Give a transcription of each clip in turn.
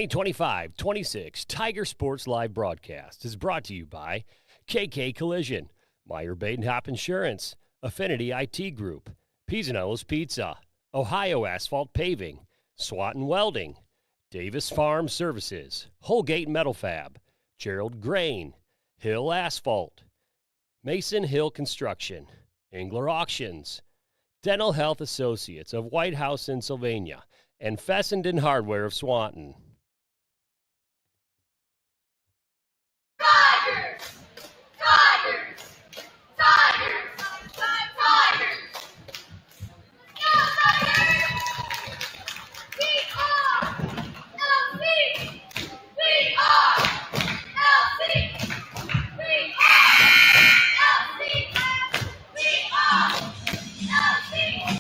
2025-26 Tiger Sports Live broadcast is brought to you by KK Collision, Meyer Badenhop Insurance, Affinity IT Group, Pisanello's Pizza, Ohio Asphalt Paving, Swanton Welding, Davis Farm Services, Holgate Metal Fab, Gerald Grain, Hill Asphalt, Mason Hill Construction, Engler Auctions, Dental Health Associates of White House in Sylvania, and Fessenden Hardware of Swanton. Tigers! Tigers! Tigers! Tigers! Go Tigers! We are LC! We are LC! We are LC! We are LC!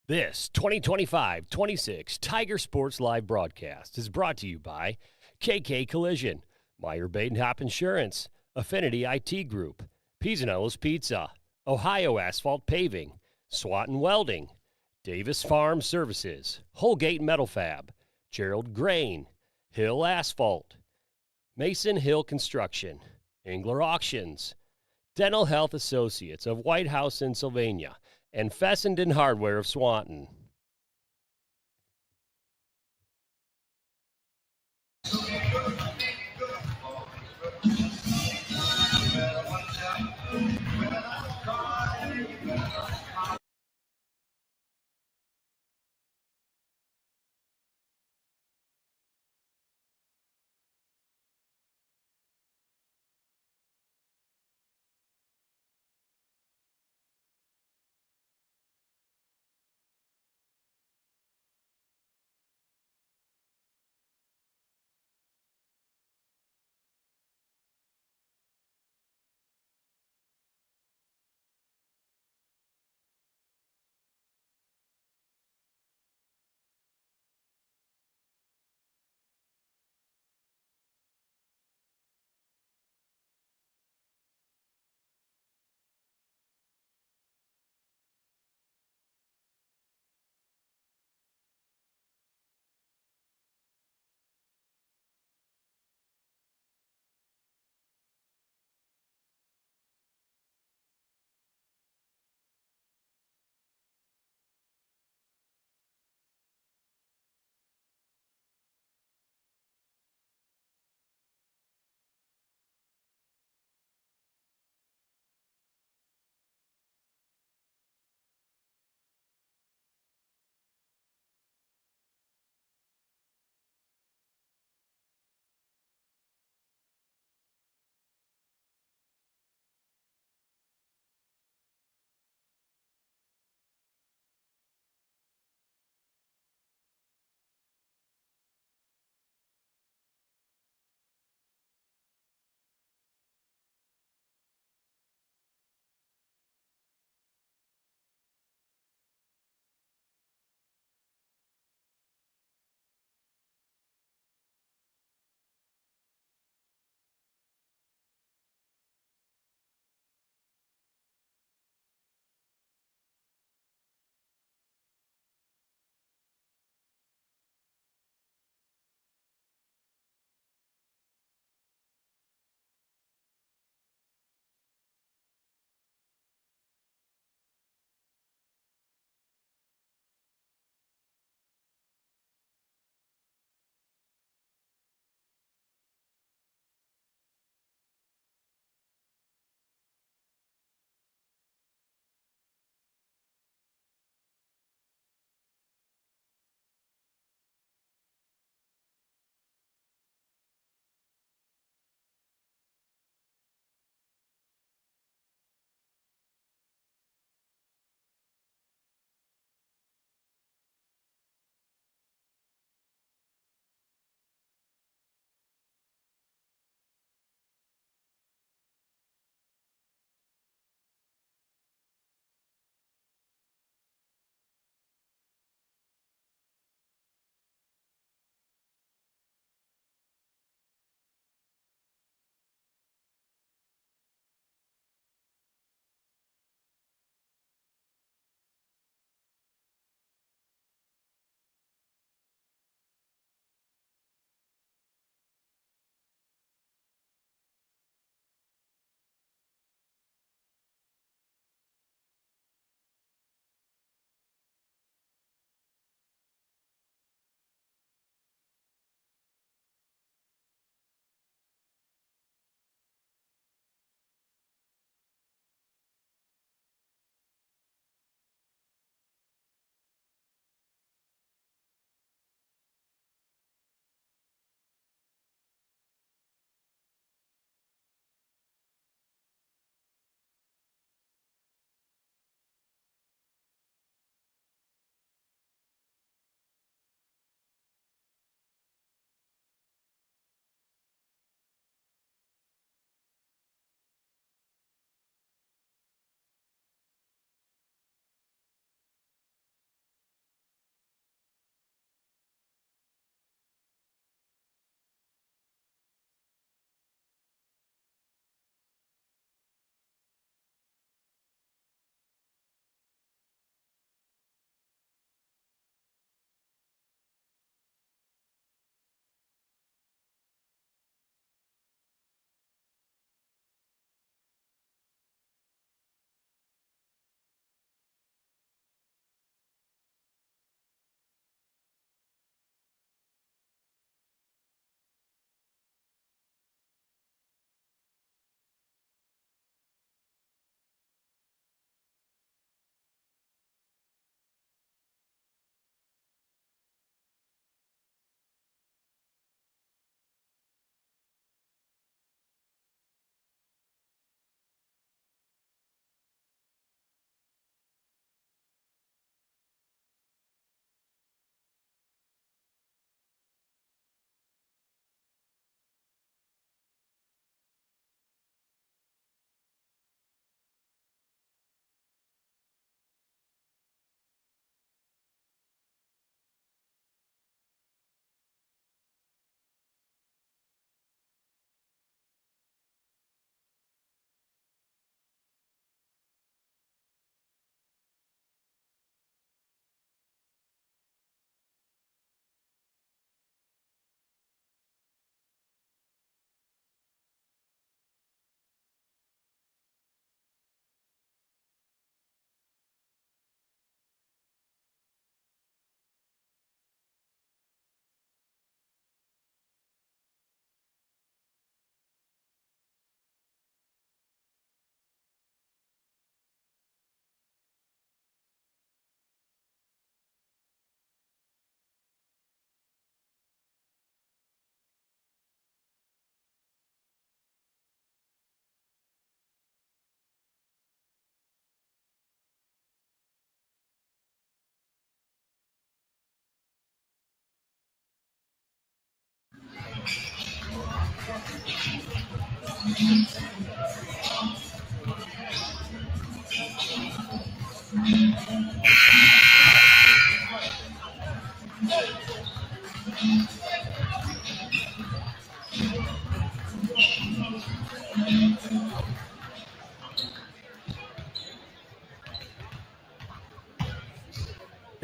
This 2025-26 Tiger Sports Live broadcast is brought to you by KK Collision, Meyer Badenhop Insurance, Affinity IT Group, Pisanello's Pizza, Ohio Asphalt Paving, Swanton Welding, Davis Farm Services, Holgate Metal Fab, Gerald Grain, Hill Asphalt, Mason Hill Construction, Engler Auctions, Dental Health Associates of White House in Sylvania, and Fessenden Hardware of Swanton.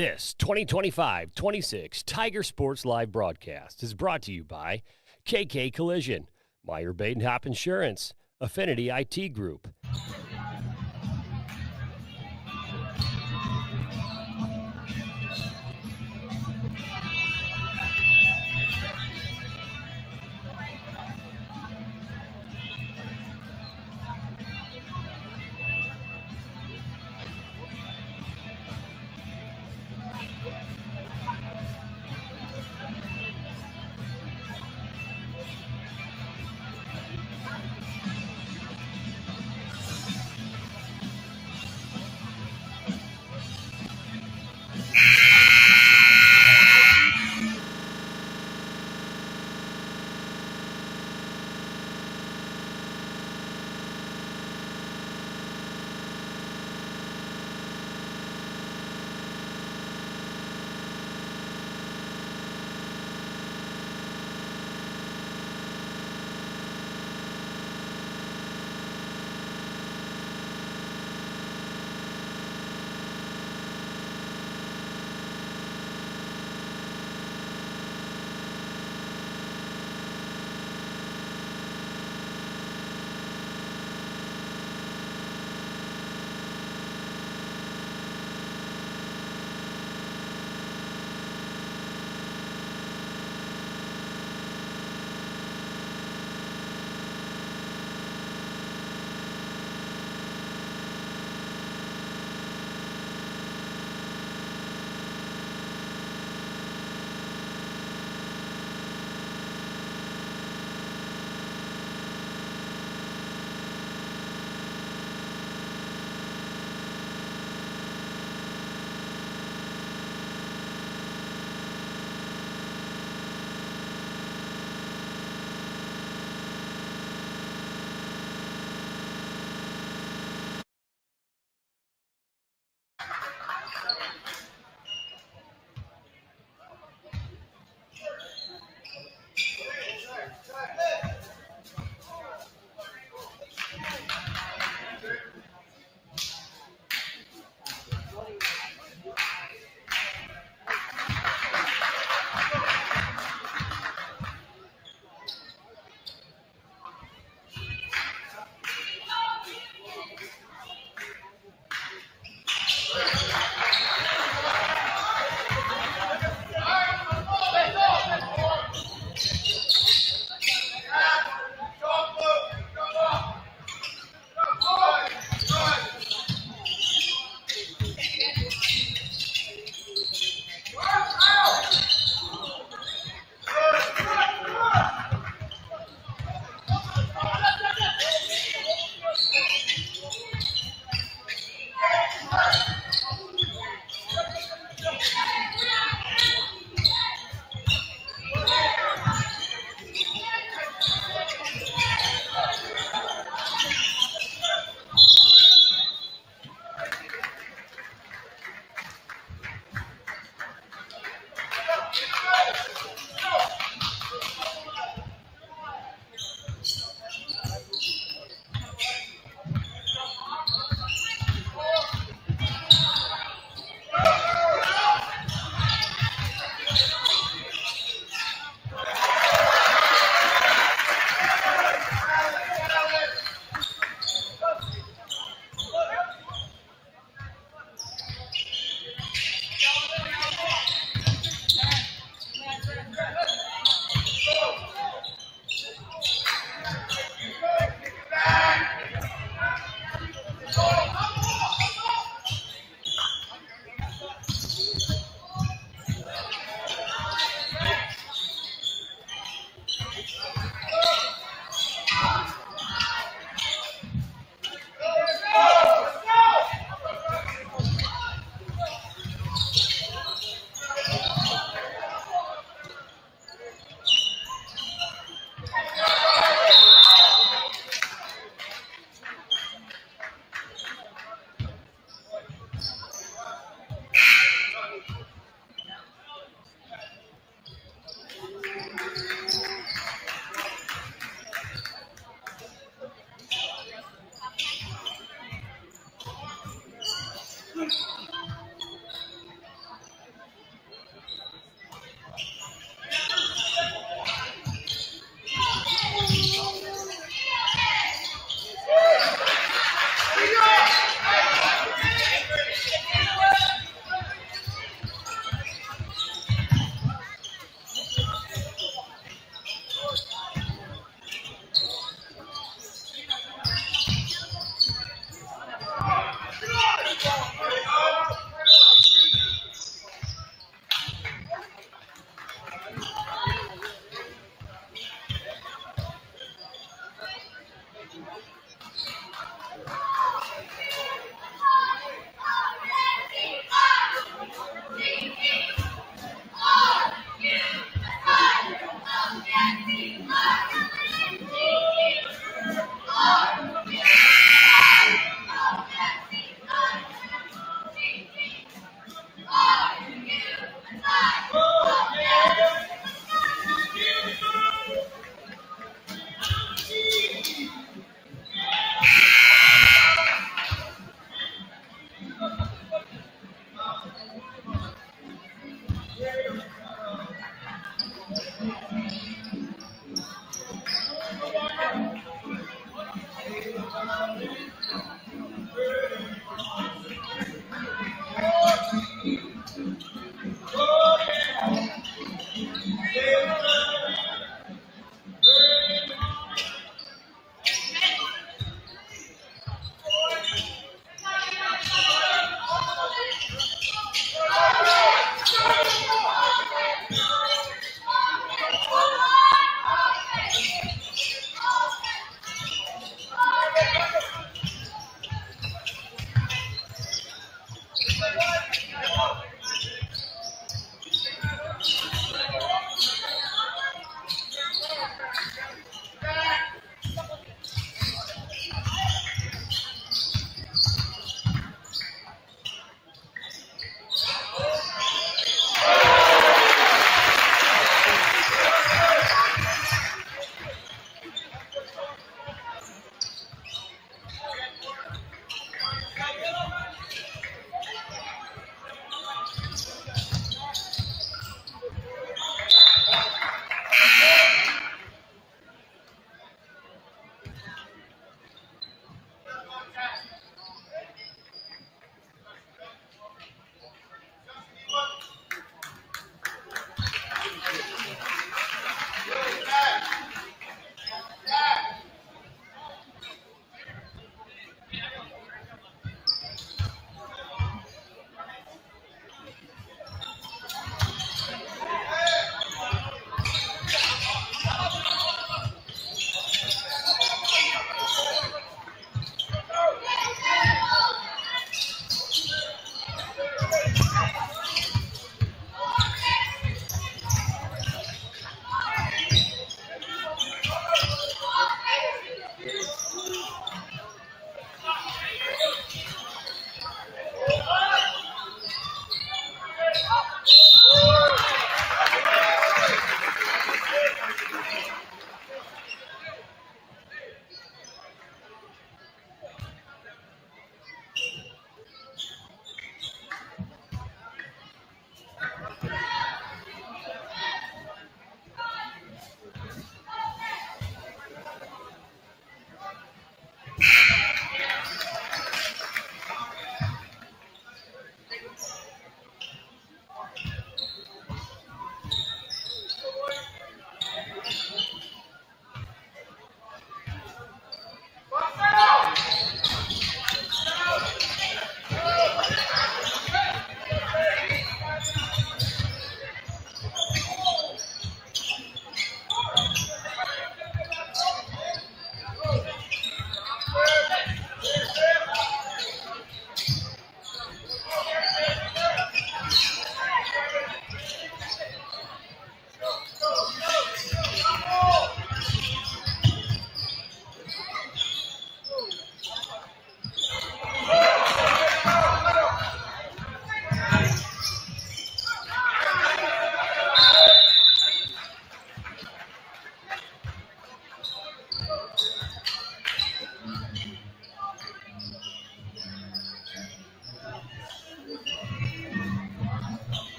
This 2025-26 Tiger Sports Live broadcast is brought to you by KK Collision, Meyer Badenhop Insurance, Affinity IT Group.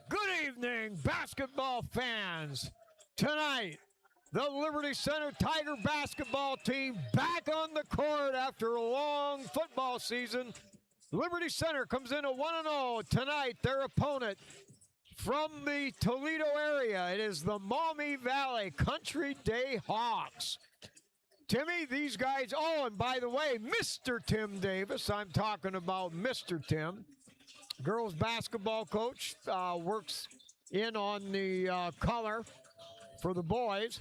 Good evening, basketball fans. Tonight, the Liberty Center Tiger basketball team back on the court after a long football season. Liberty Center comes in at 1-0 tonight. Their opponent from the Toledo area, it is the Maumee Valley Country Day Hawks. Timmy, these guys, oh, and by the way, Mr. Tim Davis, I'm talking about Mr. Tim, girls basketball coach, works in on the color for the boys.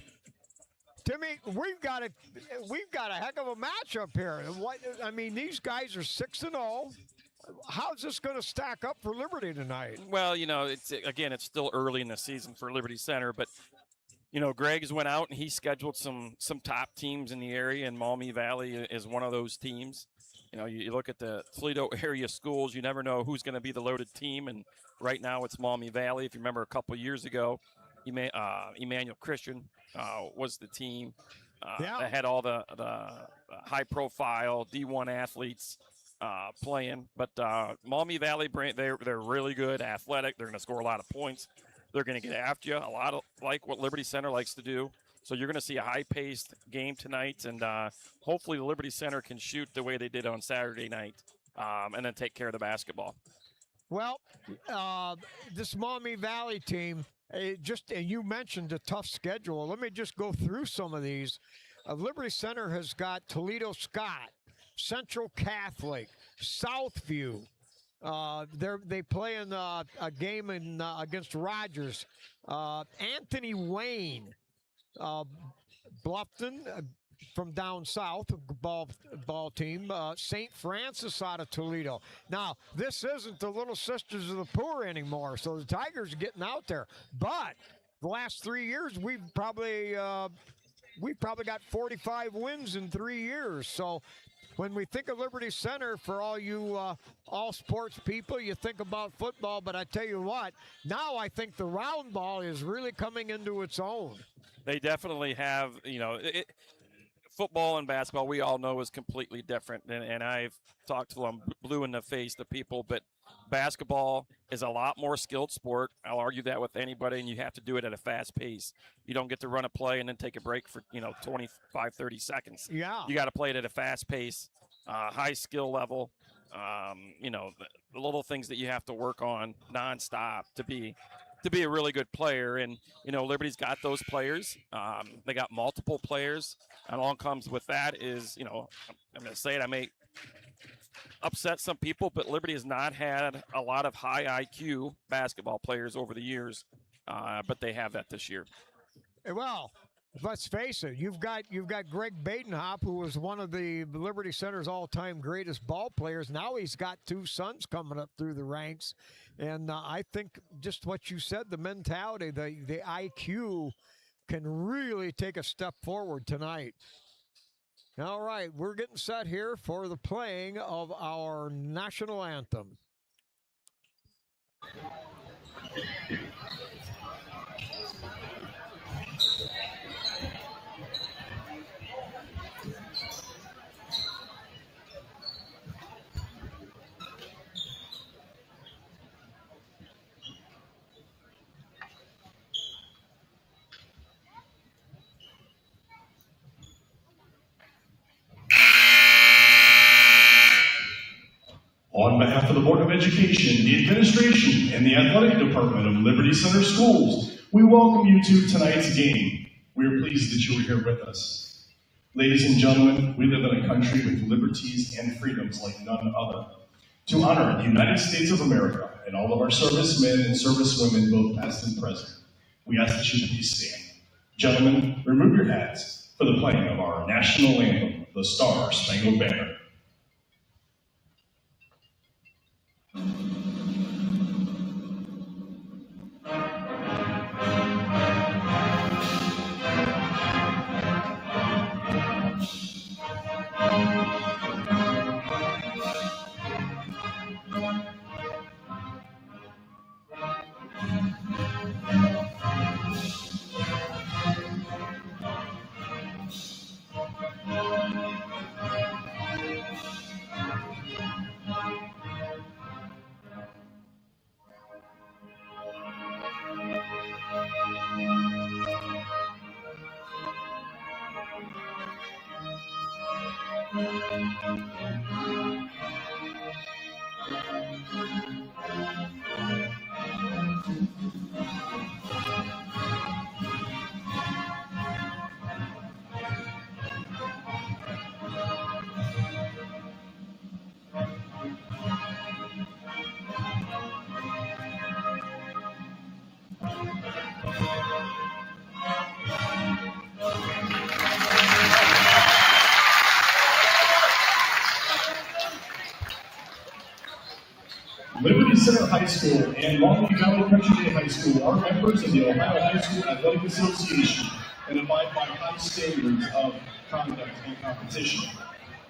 Timmy, we've got a heck of a matchup here. I mean, these guys are 6-0. How's this going to stack up for Liberty tonight? Well, it's still early in the season for Liberty Center, but Greg's went out and he scheduled some top teams in the area, and Maumee Valley is one of those teams. You look at the Toledo area schools, you never know who's going to be the loaded team, and right now it's Maumee Valley. If you remember a couple years ago, Emmanuel Christian was the team that had all the high-profile D1 athletes playing. But Maumee Valley, they're really good, athletic. They're going to score a lot of points. They're going to get after you, a lot of like what Liberty Center likes to do. So you're going to see a high-paced game tonight, and hopefully the Liberty Center can shoot the way they did on Saturday night and then take care of the basketball. Well, this Maumee Valley team, and you mentioned a tough schedule. Let me just go through some of these. Liberty Center has got Toledo Scott, Central Catholic, Southview. They play in a game against Rogers. Anthony Wayne, Bluffton from down south, ball team. St. Francis out of Toledo. Now, this isn't the Little Sisters of the Poor anymore, so the Tigers are getting out there. But the last 3 years, we've probably got 45 wins in 3 years. So when we think of Liberty Center, for all you all sports people, you think about football. But I tell you what, now I think the round ball is really coming into its own. They definitely have, football and basketball, we all know, is completely different. And I've talked to them blue in the face to people, but basketball is a lot more skilled sport. I'll argue that with anybody, and you have to do it at a fast pace. You don't get to run a play and then take a break for, 25, 30 seconds. Yeah. You got to play it at a fast pace, high skill level. The little things that you have to work on nonstop to be a really good player. And, Liberty's got those players. They got multiple players. And along comes with that is, I'm going to say it, I may upset some people, but Liberty has not had a lot of high IQ basketball players over the years, but they have that this year. Well, let's face it, you've got Greg Badenhop, who was one of the Liberty Center's all-time greatest ball players. Now he's got 2 sons coming up through the ranks. And I think just what you said, the mentality, the IQ can really take a step forward tonight. All right, we're getting set here for the playing of our national anthem. On behalf of the Board of Education, the administration, and the athletic department of Liberty Center Schools, we welcome you to tonight's game. We are pleased that you are here with us. Ladies and gentlemen, we live in a country with liberties and freedoms like none other. To honor the United States of America and all of our servicemen and servicewomen, both past and present, we ask that you please stand. Gentlemen, remove your hats for the playing of our national anthem, the Star Spangled Banner. Liberty Center High School and Maumee Valley Country Day High School are members of the Ohio High School Athletic Association and abide by high standards of conduct and competition.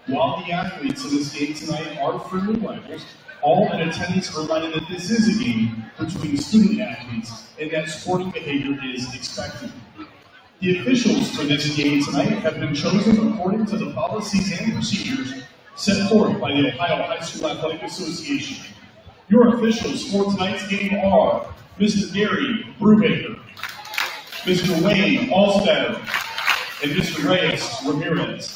While the athletes in this game tonight are friendly rivals, all in attendance are reminded that this is a game between student athletes and that sporting behavior is expected. The officials for this game tonight have been chosen according to the policies and procedures set forth by the Ohio High School Athletic Association. Your officials for tonight's game are Mr. Gary Brubaker, Mr. Wayne Allstetter, and Mr. Reyes Ramirez.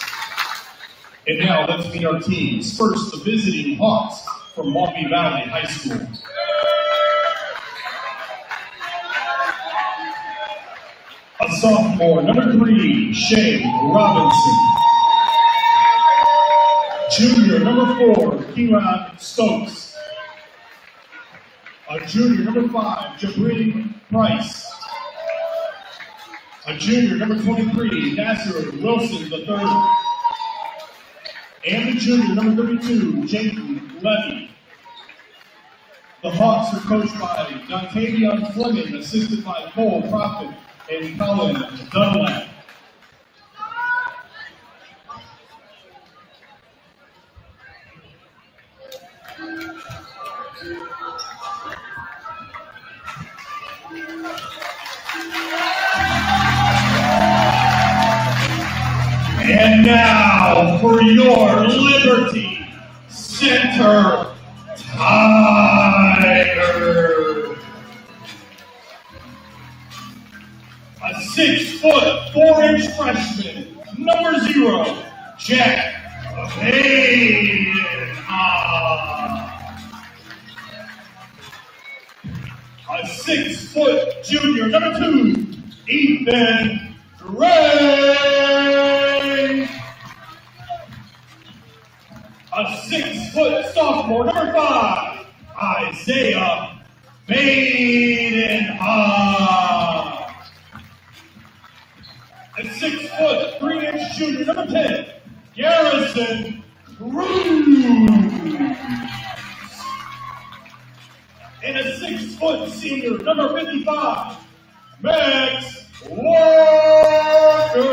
And now let's meet our teams. First, the visiting Hawks from Maumee Valley High School. A sophomore, number 3, Shay Robinson. Junior, number 4, Kieran Stokes. A junior, number 5, Jabri Price. A junior, number 23, Nasser Wilson III. And the junior, number 32, Jaden Levy. The Hawks are coached by Dontavion Fleming, assisted by Cole Prophet and Colin Dunlap. And now for your Liberty Center Tiger. A 6', 4" freshman, number 0, Jack Hayden. A 6' junior, number 2, Ethan Gray. A 6' sophomore, number 5, Isaiah Baden. A 6' 3" junior, number 10, Garrison Cruz. And a 6' senior, number 55, Max Walker.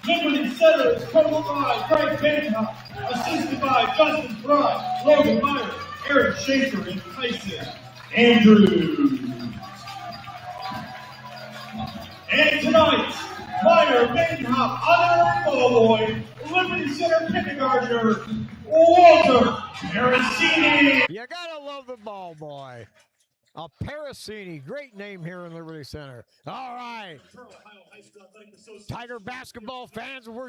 Liberty Center is coached by Frank Bangkok, assisted by Justin Fry, Logan Meyer, Eric Schaefer, and Tyson Andrews. And tonight, Meyer Bangkok honorary ball boy, Liberty Center kindergartner, Walter Parasini. You gotta love the ball boy. A Parasini, great name here in Liberty Center. All right. Tiger basketball fans, we're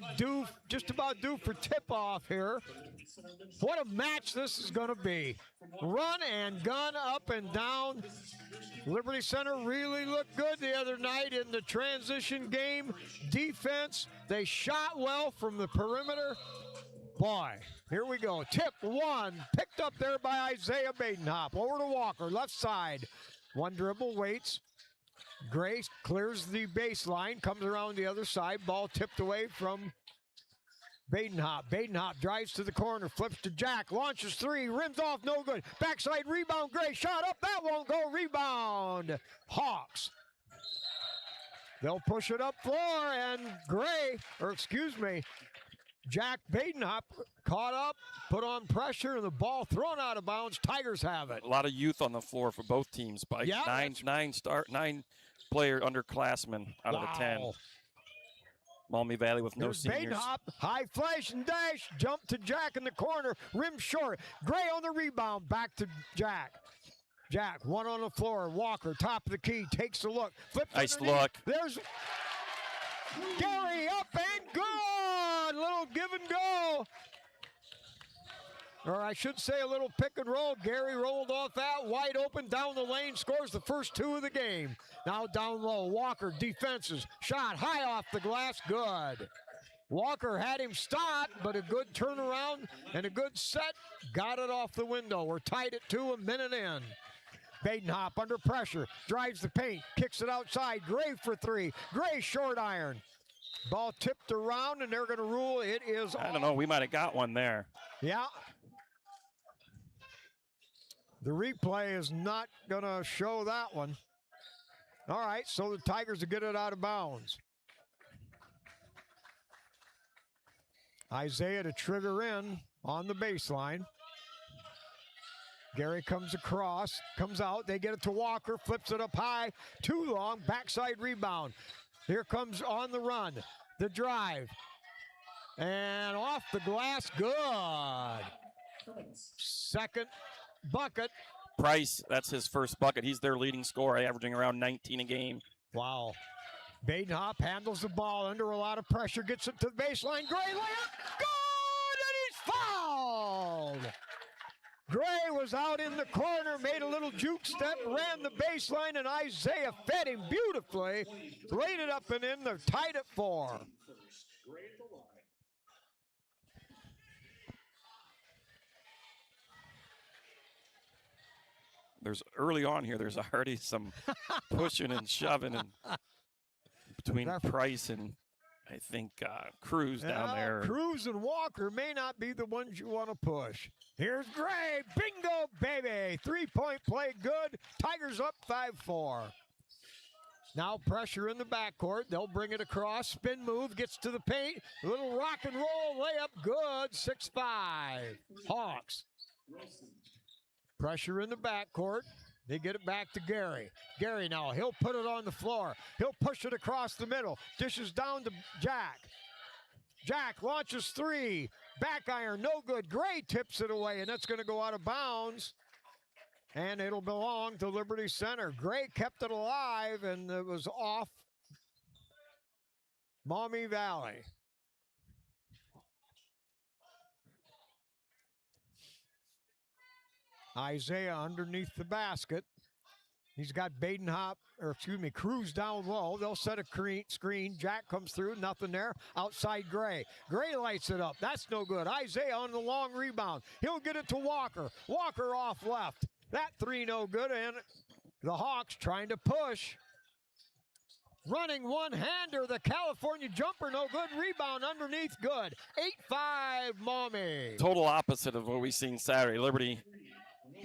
just about due for tip-off here. What a match this is going to be. Run and gun up and down. Liberty Center really looked good the other night in the transition game. Defense, they shot well from the perimeter. Boy, here we go. Tip 1, picked up there by Isaiah Badenhop. Over to Walker, left side. One dribble, waits. Grace clears the baseline, comes around the other side. Ball tipped away from Badenhop. Badenhop drives to the corner, flips to Jack, launches 3, rims off, no good. Backside rebound, Gray, shot up, that won't go. Rebound, Hawks. They'll push it up floor, and Jack Badenhop caught up, put on pressure, and the ball thrown out of bounds. Tigers have it. A lot of youth on the floor for both teams. By Yeah, nine player underclassmen out of the 10. Maumee Valley with no seniors. Badenhop, high flash and dash, jump to Jack in the corner, rim short. Gray on the rebound, back to Jack. Jack, one on the floor. Walker, top of the key, takes a look. Flips Nice underneath. look. There's Gary up and good. Little give and go. Or I should say a little pick and roll. Gary rolled off that, wide open, down the lane, scores the first 2 of the game. Now down low, Walker, defenses, shot high off the glass, good. Walker had him stopped, but a good turnaround and a good set. Got it off the window. We're tied at 2, a minute in. Badenhop under pressure, drives the paint, kicks it outside. Gray for 3. Gray short iron. Ball tipped around, and they're going to rule it is I don't know. We might have got one there. Yeah. The replay is not going to show that one. All right, so the Tigers will get it out of bounds. Isaiah to trigger in on the baseline. Gary comes across, comes out. They get it to Walker, flips it up high. Too long, backside rebound. Here comes on the run, the drive. And off the glass, good. Second bucket. Price, that's his first bucket. He's their leading scorer, averaging around 19 a game. Wow. Badenhop handles the ball under a lot of pressure, gets it to the baseline. Gray layup, good, and he's fouled. Gray was out in the corner, made a little juke step, ran the baseline, and Isaiah fed him beautifully. Laid it up and in. They're tied at 4. There's early on here, there's already some pushing and shoving and between Price and I think Cruz down there. Cruz and Walker may not be the ones you want to push. Here's Gray. Bingo, baby. 3-point play good. Tigers up 5-4. Now pressure in the backcourt. They'll bring it across. Spin move. Gets to the paint. A little rock and roll layup. Good. 6-5. Hawks. Pressure in the backcourt. They get it back to Gary. Gary now, he'll put it on the floor. He'll push it across the middle. Dishes down to Jack. Jack launches 3. Back iron, no good. Gray tips it away, and that's going to go out of bounds. And it'll belong to Liberty Center. Gray kept it alive, and it was off Maumee Valley. Isaiah underneath the basket. He's got Cruz down low. They'll set a screen. Jack comes through, nothing there. Outside Gray. Gray lights it up. That's no good. Isaiah on the long rebound. He'll get it to Walker. Walker off left. That 3 no good, and the Hawks trying to push. Running one-hander, the California jumper, no good. Rebound underneath, good. 8-5 Maumee. Total opposite of what we've seen Saturday. Liberty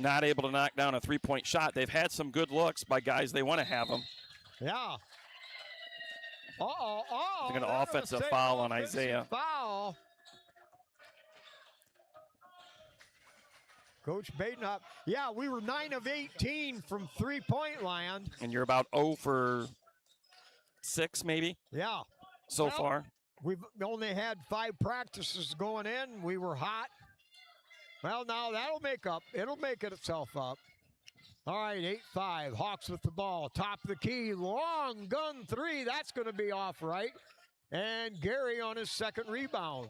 not able to knock down a 3-point shot. They've had some good looks by guys they want to have them. Yeah. I think an offensive foul on Isaiah. Foul. Coach Badenhop. Yeah, we were 9 of 18 from 3-point land. And you're about 0 for 6 maybe? Yeah. So far. We've only had 5 practices going in. We were hot. Well, now that'll make up. It'll make it itself up. All right, 8-5. Hawks with the ball. Top of the key. Long gun 3. That's going to be off right. And Gary on his second rebound.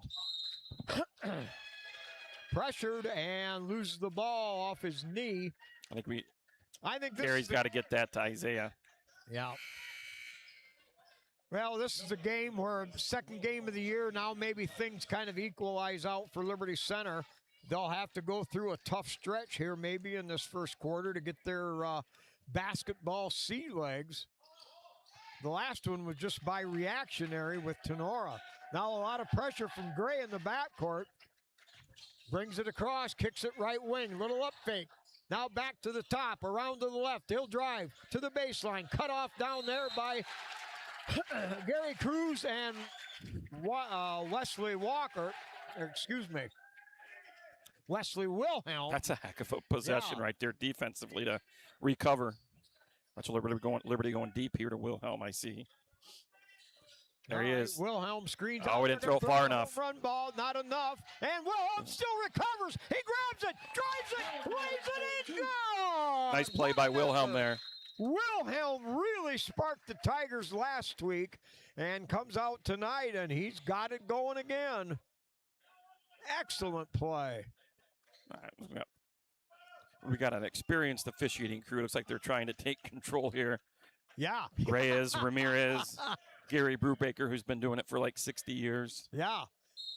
Pressured and loses the ball off his knee. I think Gary's got to get that to Isaiah. Yeah. Well, this is a game where second game of the year, now maybe things kind of equalize out for Liberty Center. They'll have to go through a tough stretch here maybe in this first quarter to get their basketball sea legs. The last one was just by reactionary with Tenora. Now a lot of pressure from Gray in the backcourt. Brings it across, kicks it right wing, little up fake. Now back to the top, around to the left. He'll drive to the baseline. Cut off down there by Gary Cruz and Wesley Wilhelm. That's a heck of a possession right there defensively to recover. That's Liberty going deep here to Wilhelm, I see. There he is. Wilhelm screens. Oh, we didn't throw it far enough. Run ball, not enough. And Wilhelm still recovers. He grabs it, drives it, lays it in. Go! Nice play by Wilhelm there. Wilhelm really sparked the Tigers last week and comes out tonight, and he's got it going again. Excellent play. We got an experienced officiating crew. Looks like they're trying to take control here. Yeah. Reyes, Ramirez, Gary Brubaker, who's been doing it for like 60 years. Yeah.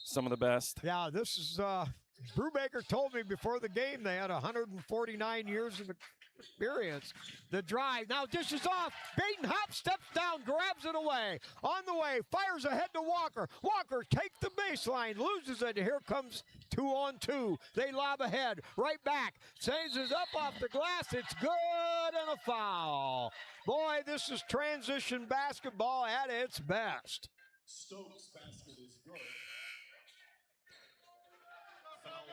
Some of the best. Yeah, this is, Brubaker told me before the game they had 149 years of experience. The drive, now dishes off. Badenhop steps down, grabs it away. On the way, fires ahead to Walker. Walker takes the baseline, loses it. Here comes 2-on-2. They lob ahead, right back. Saves it up off the glass. It's good and a foul. Boy, this is transition basketball at its best. Stokes' basket is good.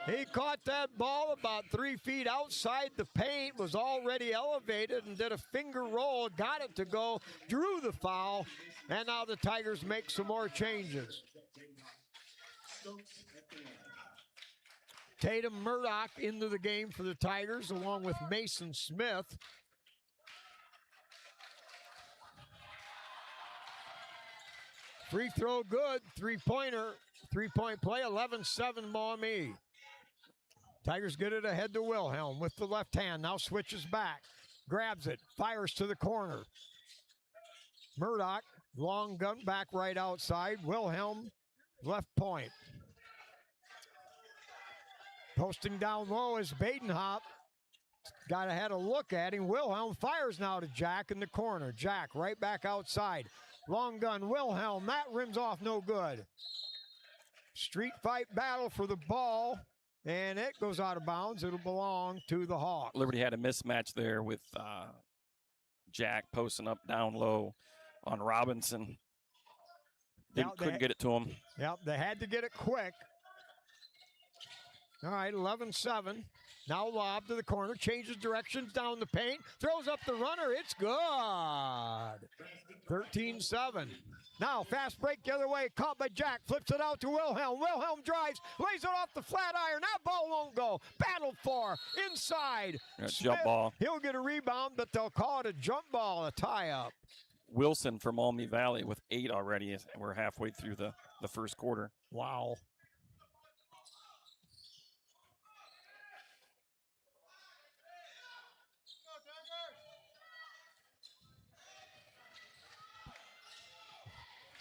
He caught that ball about 3 feet outside the paint, was already elevated and did a finger roll, got it to go, drew the foul, and now the Tigers make some more changes. Tatum Murdoch into the game for the Tigers along with Mason Smith. Free throw good, three-point play, 11-7 Maumee. Tigers get it ahead to Wilhelm with the left hand. Now switches back. Grabs it. Fires to the corner. Murdoch, long gun back right outside. Wilhelm, left point. Posting down low is Badenhop. Got had a look at him. Wilhelm fires now to Jack in the corner. Jack right back outside. Long gun, Wilhelm. That rims off no good. Street fight battle for the ball. And it goes out of bounds. It'll belong to the Hawks. Liberty had a mismatch there with Jack posting up down low on Robinson. Couldn't get it to him. Yep, they had to get it quick. All right, 11-7. Now lob to the corner, changes directions down the paint, throws up the runner. It's good. 13-7. Now fast break the other way, caught by Jack, flips it out to Wilhelm. Wilhelm drives, lays it off the flat iron. That ball won't go. Battled for inside. Jump ball. He'll get a rebound, but they'll call it a jump ball, a tie-up. Wilson from Maumee Valley with 8 already. We're halfway through the first quarter. Wow.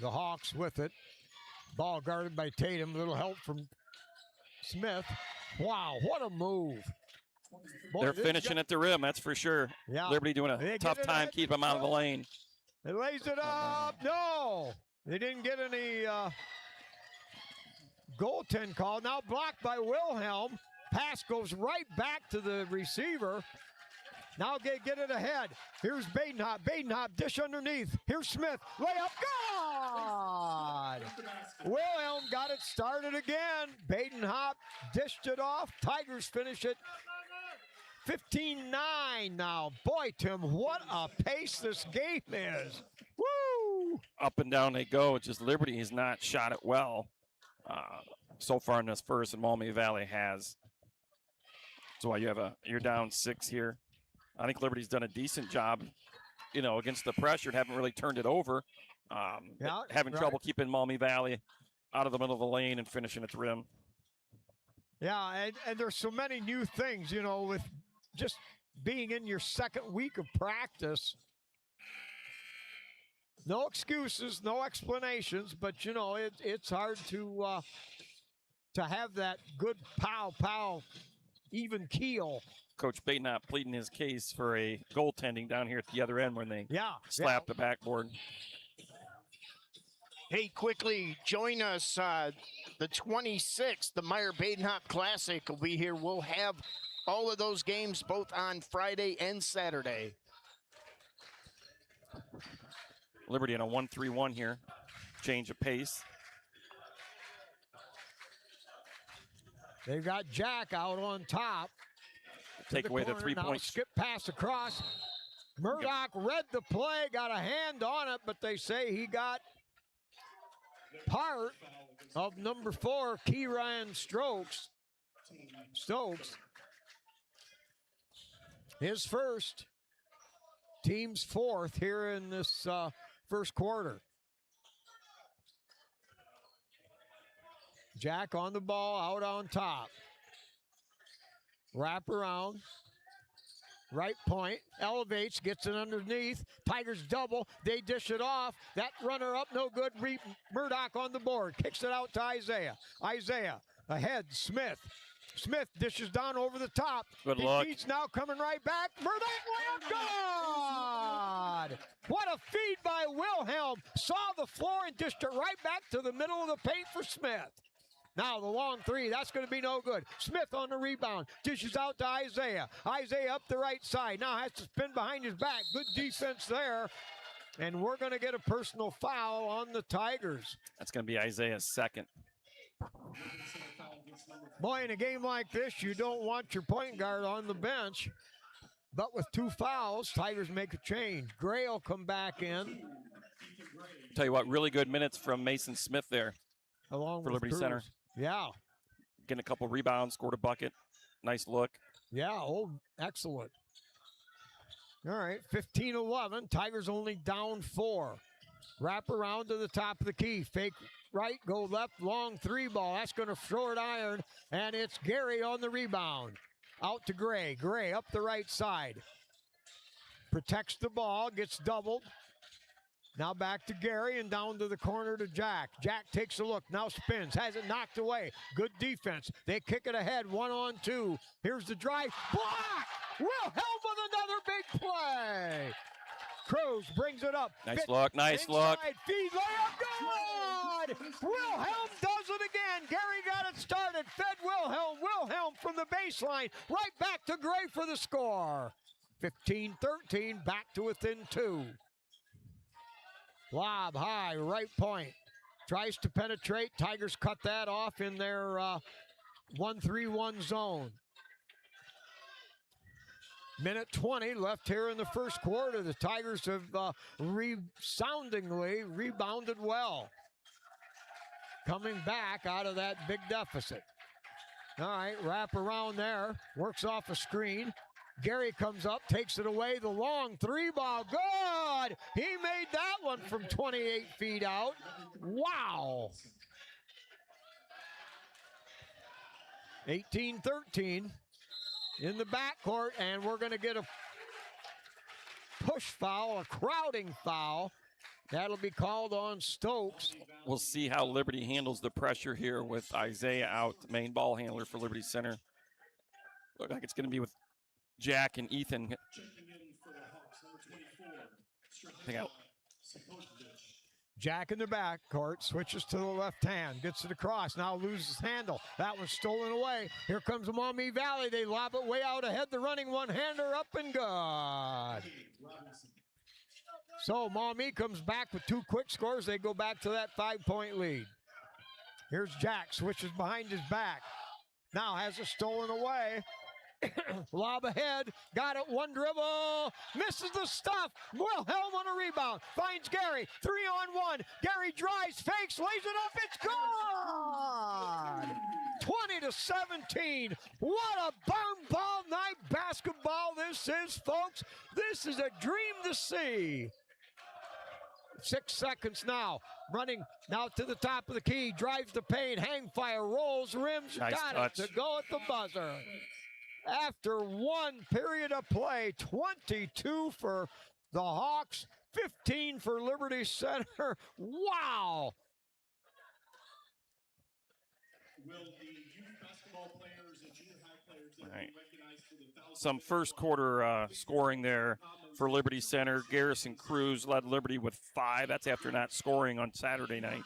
The Hawks with it. Ball guarded by Tatum. Little help from Smith. Wow, what a move. Boy, they're finishing at the rim, that's for sure. Yeah. Liberty doing a tough time keeping them out of the lane. They lays it up. No. They didn't get any goaltend call. Now blocked by Wilhelm. Pass goes right back to the receiver. Now get it ahead. Here's Badenhop. Badenhop, dish underneath. Here's Smith. Layup, God! Wilhelm got it started again. Badenhop dished it off. Tigers finish it 15-9 now. Boy, Tim, what a pace this game is. Woo! Up and down they go. It's just Liberty has not shot it well so far in this first, and Maumee Valley has. So you're down 6 here. I think Liberty's done a decent job, against the pressure. Haven't really turned it over. Having trouble keeping Maumee Valley out of the middle of the lane and finishing its rim. Yeah, and there's so many new things, with just being in your second week of practice. No excuses, no explanations, but, it's hard to have that good pow, even keel. Coach Badenhop pleading his case for a goaltending down here at the other end when they slap the backboard. Hey, quickly join us the 26th, the Meyer Badenhop Classic will be here. We'll have all of those games both on Friday and Saturday. Liberty in a 1-3-1 here. Change of pace. They've got Jack out on top. Take away the 3 points. Skip pass across. Murdoch read the play, got a hand on it, but they say he got part of number 4, Kieran Stokes. His first, team's 4th here in this first quarter. Jack on the ball, out on top. Wrap around. Right point. Elevates, gets it underneath. Tigers double. They dish it off. That runner up, no good. Murdoch on the board. Kicks it out to Isaiah. Isaiah ahead. Smith. Smith dishes down over the top. Good luck. He's now coming right back. Murdoch, God! What a feed by Wilhelm. Saw the floor and dished it right back to the middle of the paint for Smith. Now the long 3, that's going to be no good. Smith on the rebound, dishes out to Isaiah. Isaiah up the right side, now has to spin behind his back. Good defense there. And we're going to get a personal foul on the Tigers. That's going to be Isaiah's second. Boy, in a game like this, you don't want your point guard on the bench. But with 2 fouls, Tigers make a change. Gray will come back in. Tell you what, really good minutes from Mason Smith there. Along for with Liberty Cruz. Center. Yeah. Getting a couple rebounds, scored a bucket. Nice look. Yeah, excellent. All right, 15-11. Tigers only down 4. Wrap around to the top of the key. Fake right, go left, long 3 ball. That's going to throw it iron, and it's Gary on the rebound. Out to Gray. Gray up the right side. Protects the ball, gets doubled. Now back to Gary and down to the corner to Jack. Jack takes a look, now spins, has it knocked away. Good defense. They kick it ahead, 1-on-2. Here's the drive. Block! Wilhelm with another big play. Cruz brings it up. Nice look, nice look. Feed layup, good! Wilhelm does it again. Gary got it started. Fed Wilhelm. Wilhelm from the baseline. Right back to Gray for the score. 15-13, back to within 2. Lob high, right point. Tries to penetrate. Tigers cut that off in their 1-3-1 zone. Minute 20 left here in the first quarter. The Tigers have resoundingly rebounded well. Coming back out of that big deficit. All right, wrap around there. Works off a screen. Gary comes up, takes it away. The long 3 ball, good! He made that one from 28 feet out. Wow! 18-13 in the backcourt, and we're going to get a push foul, a crowding foul. That'll be called on Stokes. We'll see how Liberty handles the pressure here with Isaiah out, the main ball handler for Liberty Center. Look like it's going to be with Jack and Ethan. Jack in the backcourt, switches to the left hand, gets it across, now loses handle. That one's stolen away. Here comes the Maumee Valley. They lob it way out ahead. The running one-hander up and good. So Maumee comes back with 2 quick scores. They go back to that 5-point lead. Here's Jack, switches behind his back. Now has it stolen away. Lob ahead, got it, 1 dribble, misses the stuff. Wilhelm on a rebound, finds Gary, 3-on-1. Gary drives, fakes, lays it up, it's gone! 20-17. What a barn ball night basketball this is, folks. This is a dream to see. 6 seconds now, running now to the top of the key, drives the paint, hang fire, rolls, rims, nice got touch. it to go at the buzzer. After 1 period of play, 22 for the Hawks, 15 for Liberty Center. Wow! All right. Some first quarter scoring there for Liberty Center. Garrison Cruz led Liberty with 5. That's after not scoring on Saturday night.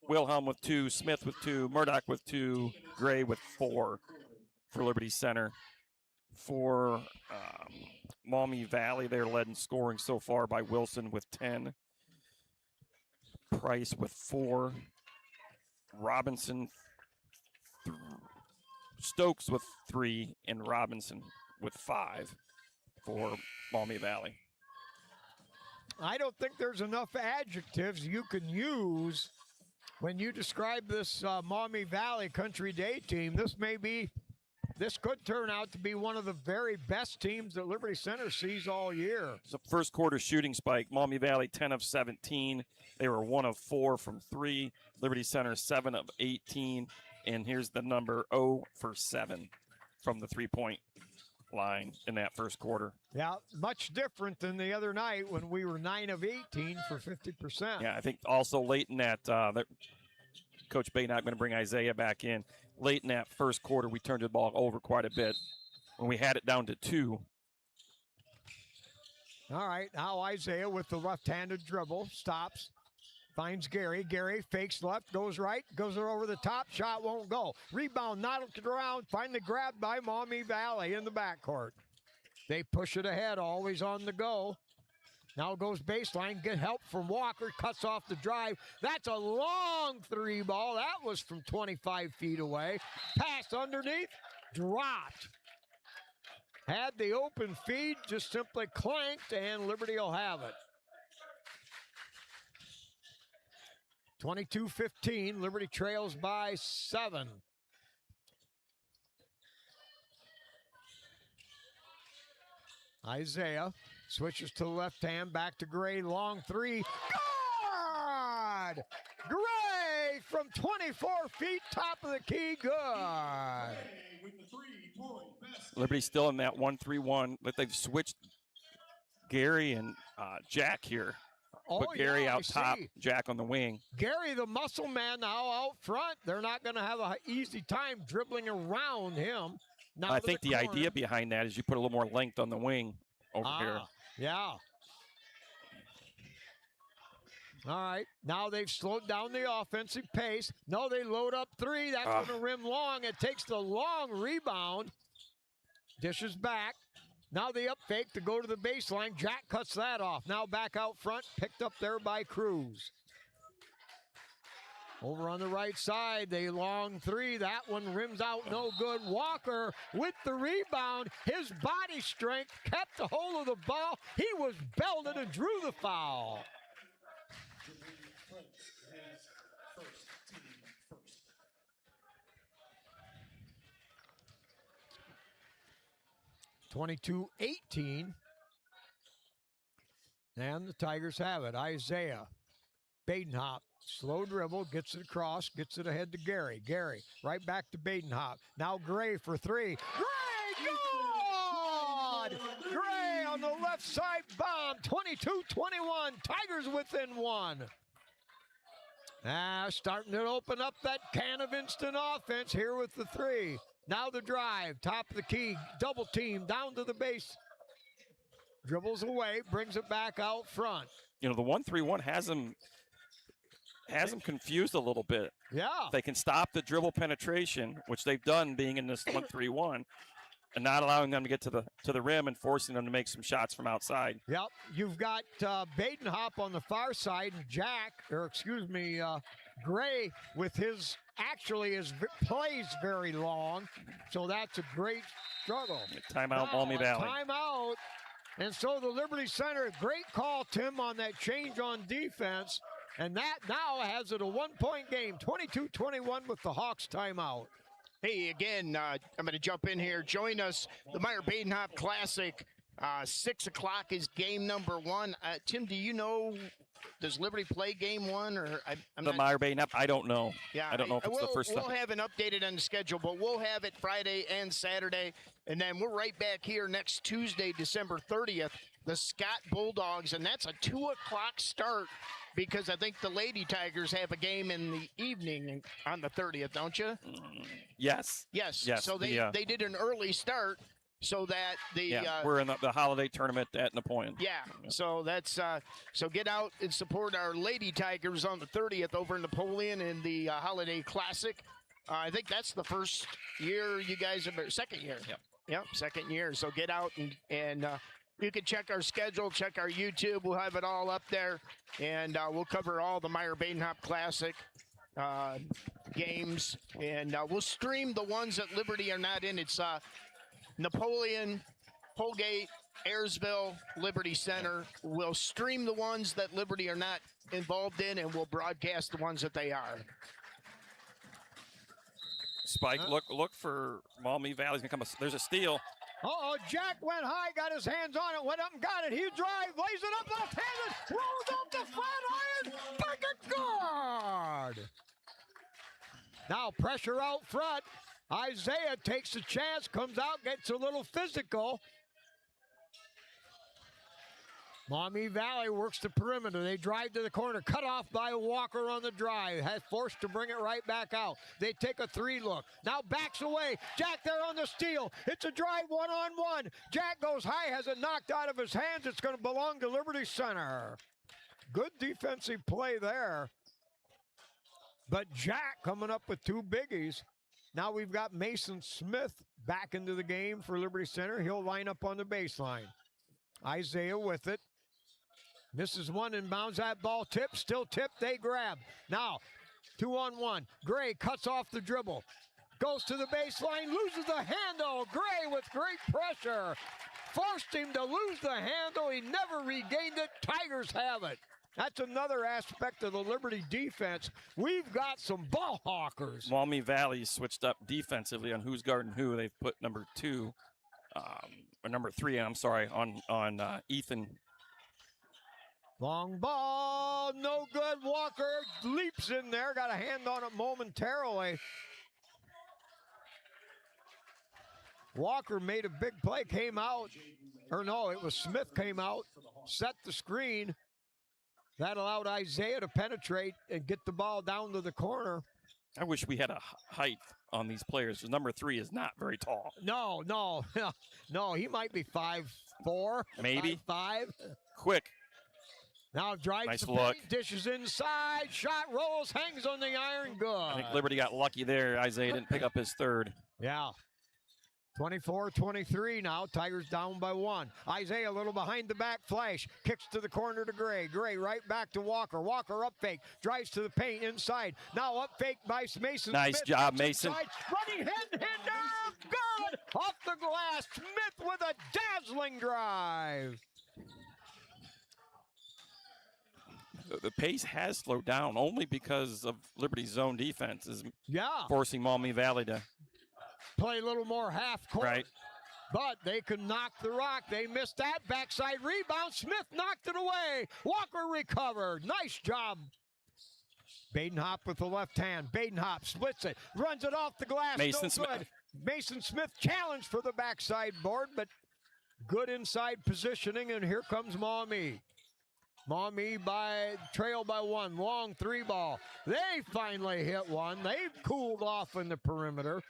Wilhelm with 2, Smith with 2, Murdoch with 2, Gray with 4 for Liberty Center. For Maumee Valley, they're led in scoring so far by Wilson with 10, Price with 4, Robinson, Stokes with 3, and Robinson with 5 for Maumee Valley. I don't think there's enough adjectives you can use when you describe this Maumee Valley Country Day team. This could turn out to be one of the very best teams that Liberty Center sees all year. So first quarter shooting spike, Maumee Valley 10 of 17. They were 1 of 4 from 3. Liberty Center 7 of 18. And here's the number 0 for 7 from the 3-point line in that first quarter. Yeah, much different than the other night when we were 9 of 18 for 50%. Yeah, I think also late in that, Coach Bay not going to bring Isaiah back in. Late in that first quarter, we turned the ball over quite a bit when we had it down to 2. All right, now Isaiah with the left-handed dribble, stops, finds Gary. Gary fakes left, goes right, goes over the top, shot won't go. Rebound, knocked around, finally grabbed by Maumee Valley in the backcourt. They push it ahead, always on the go. Now goes baseline, get help from Walker, cuts off the drive. That's a long 3 ball. That was from 25 feet away. Pass underneath, dropped. Had the open feed, just simply clanked, and Liberty will have it. 22-15, Liberty trails by 7. Isaiah switches to the left hand, back to Gray, long 3. from 24 feet, top of the key, good. Liberty still in that 1-3-1, but they've switched Gary and Jack here. Put Gary out top, Jack on the wing. Gary, the muscle man, now out front. They're not going to have an easy time dribbling around him. Now I think the idea behind that is you put a little more length on the wing over here. Yeah. All right, now they've slowed down the offensive pace. No, they load up three. That's going to rim long. It takes the long rebound. Dishes back. Now the up fake to go to the baseline. Jack cuts that off. Now back out front, picked up there by Cruz. Over on the right side, they long three. That one rims out no good. Walker with the rebound. His body strength kept a hold of the ball. He was belted and drew the foul. 22-18. And the Tigers have it. Isaiah Badenhop, slow dribble, gets it across, gets it ahead to Gary. Gary, right back to Badenhop. Now Gray for three. Gray, good! Gray on the left side bomb, 22-21. Tigers within one. Starting to open up that can of instant offense here with the three. Now the drive, top of the key, double team, down to the base. Dribbles away, brings it back out front. You know, the 1-3-1 has them confused a little bit. Yeah. If they can stop the dribble penetration, which they've done being in this 1-3-1, and not allowing them to get to the rim and forcing them to make some shots from outside. Yep. You've got Badenhop on the far side, and Gray with his plays very long. So that's a great struggle. Timeout, Maumee Valley. Timeout. And so the Liberty Center, great call, Tim, on that change on defense. And that now has it a 1-point game, 22-21 with the Hawks timeout. Hey, again, I'm going to jump in here. Join us, the Meyer Badenhop Classic. 6 o'clock is game number 1. Tim, do you know, does Liberty play game 1? Or Meyer Badenhop, I don't know. Yeah, I don't know if it's the first time. We'll have it updated on the schedule, but we'll have it Friday and Saturday. And then we're right back here next Tuesday, December 30th, the Scott Bulldogs. And that's a 2 o'clock start because I think the Lady Tigers have a game in the evening on the 30th, don't you? Yes. Yes. So they did an early start so that we're in the holiday tournament at Napoleon. Yeah. So that's so get out and support our Lady Tigers on the 30th over in Napoleon in the Holiday Classic. I think that's the first year you guys have, second year. Yep, second year. So get out and you can check our schedule, check our YouTube. We'll have it all up there, and we'll cover all the Meyer Badenhop Classic games, and we'll stream the ones that Liberty are not in. It's Napoleon, Holgate, Ayersville, Liberty Center. We'll stream the ones that Liberty are not involved in, and we'll broadcast the ones that they are. Spike, look for Maumee Valley's gonna come. There's a steal. Jack went high, got his hands on it, went up and got it. He drive, lays it up left-handed, rolls up the flat iron, bucket guard. Now pressure out front. Isaiah takes a chance, comes out, gets a little physical. Maumee Valley works the perimeter. They drive to the corner, cut off by Walker on the drive. Has forced to bring it right back out. They take a 3 look. Now backs away. Jack there on the steal. It's a drive 1-on-1. Jack goes high, has it knocked out of his hands. It's going to belong to Liberty Center. Good defensive play there. But Jack coming up with 2 biggies. Now we've got Mason Smith back into the game for Liberty Center. He'll line up on the baseline. Isaiah with it. Misses one and bounds that ball. Tip, still tipped, they grab. Now, 2-on-1. Gray cuts off the dribble. Goes to the baseline, loses the handle. Gray with great pressure. Forced him to lose the handle. He never regained it. Tigers have it. That's another aspect of the Liberty defense. We've got some ball hawkers. Maumee Valley switched up defensively on who's guarding who. They've put number 2, or number 3, I'm sorry, on Ethan. Long ball, no good. Walker leaps in there, got a hand on it momentarily. Walker made a big play, came out, or no, it was Smith came out, set the screen. That allowed Isaiah to penetrate and get the ball down to the corner. I wish we had a height on these players. Number 3 is not very tall. No, no, he might be 5'4", maybe 5'5". Quick. Now drives Nice the look. paint, dishes inside, shot rolls, hangs on the iron, good. I think Liberty got lucky there. Isaiah didn't pick up his third. Yeah. 24-23 now. Tigers down by 1. Isaiah a little behind the back flash. Kicks to the corner to Gray. Gray right back to Walker. Walker up fake. Drives to the paint inside. Now up fake by Mason. Nice Smith. job, Mason. Inside. Running head-to-head. Good. Off the glass. Smith with a dazzling drive. The pace has slowed down only because of Liberty's zone defense is forcing Maumee Valley to play a little more half court. Right. But they can knock the rock. They missed that. Backside rebound. Smith knocked it away. Walker recovered. Nice job. Badenhop with the left hand. Badenhop splits it. Runs it off the glass. Mason no Smith. good. Mason Smith challenged for the backside board, but good inside positioning. And here comes Maumee. Maumee trail by 1. Long 3 ball. They finally hit one. They cooled off in the perimeter.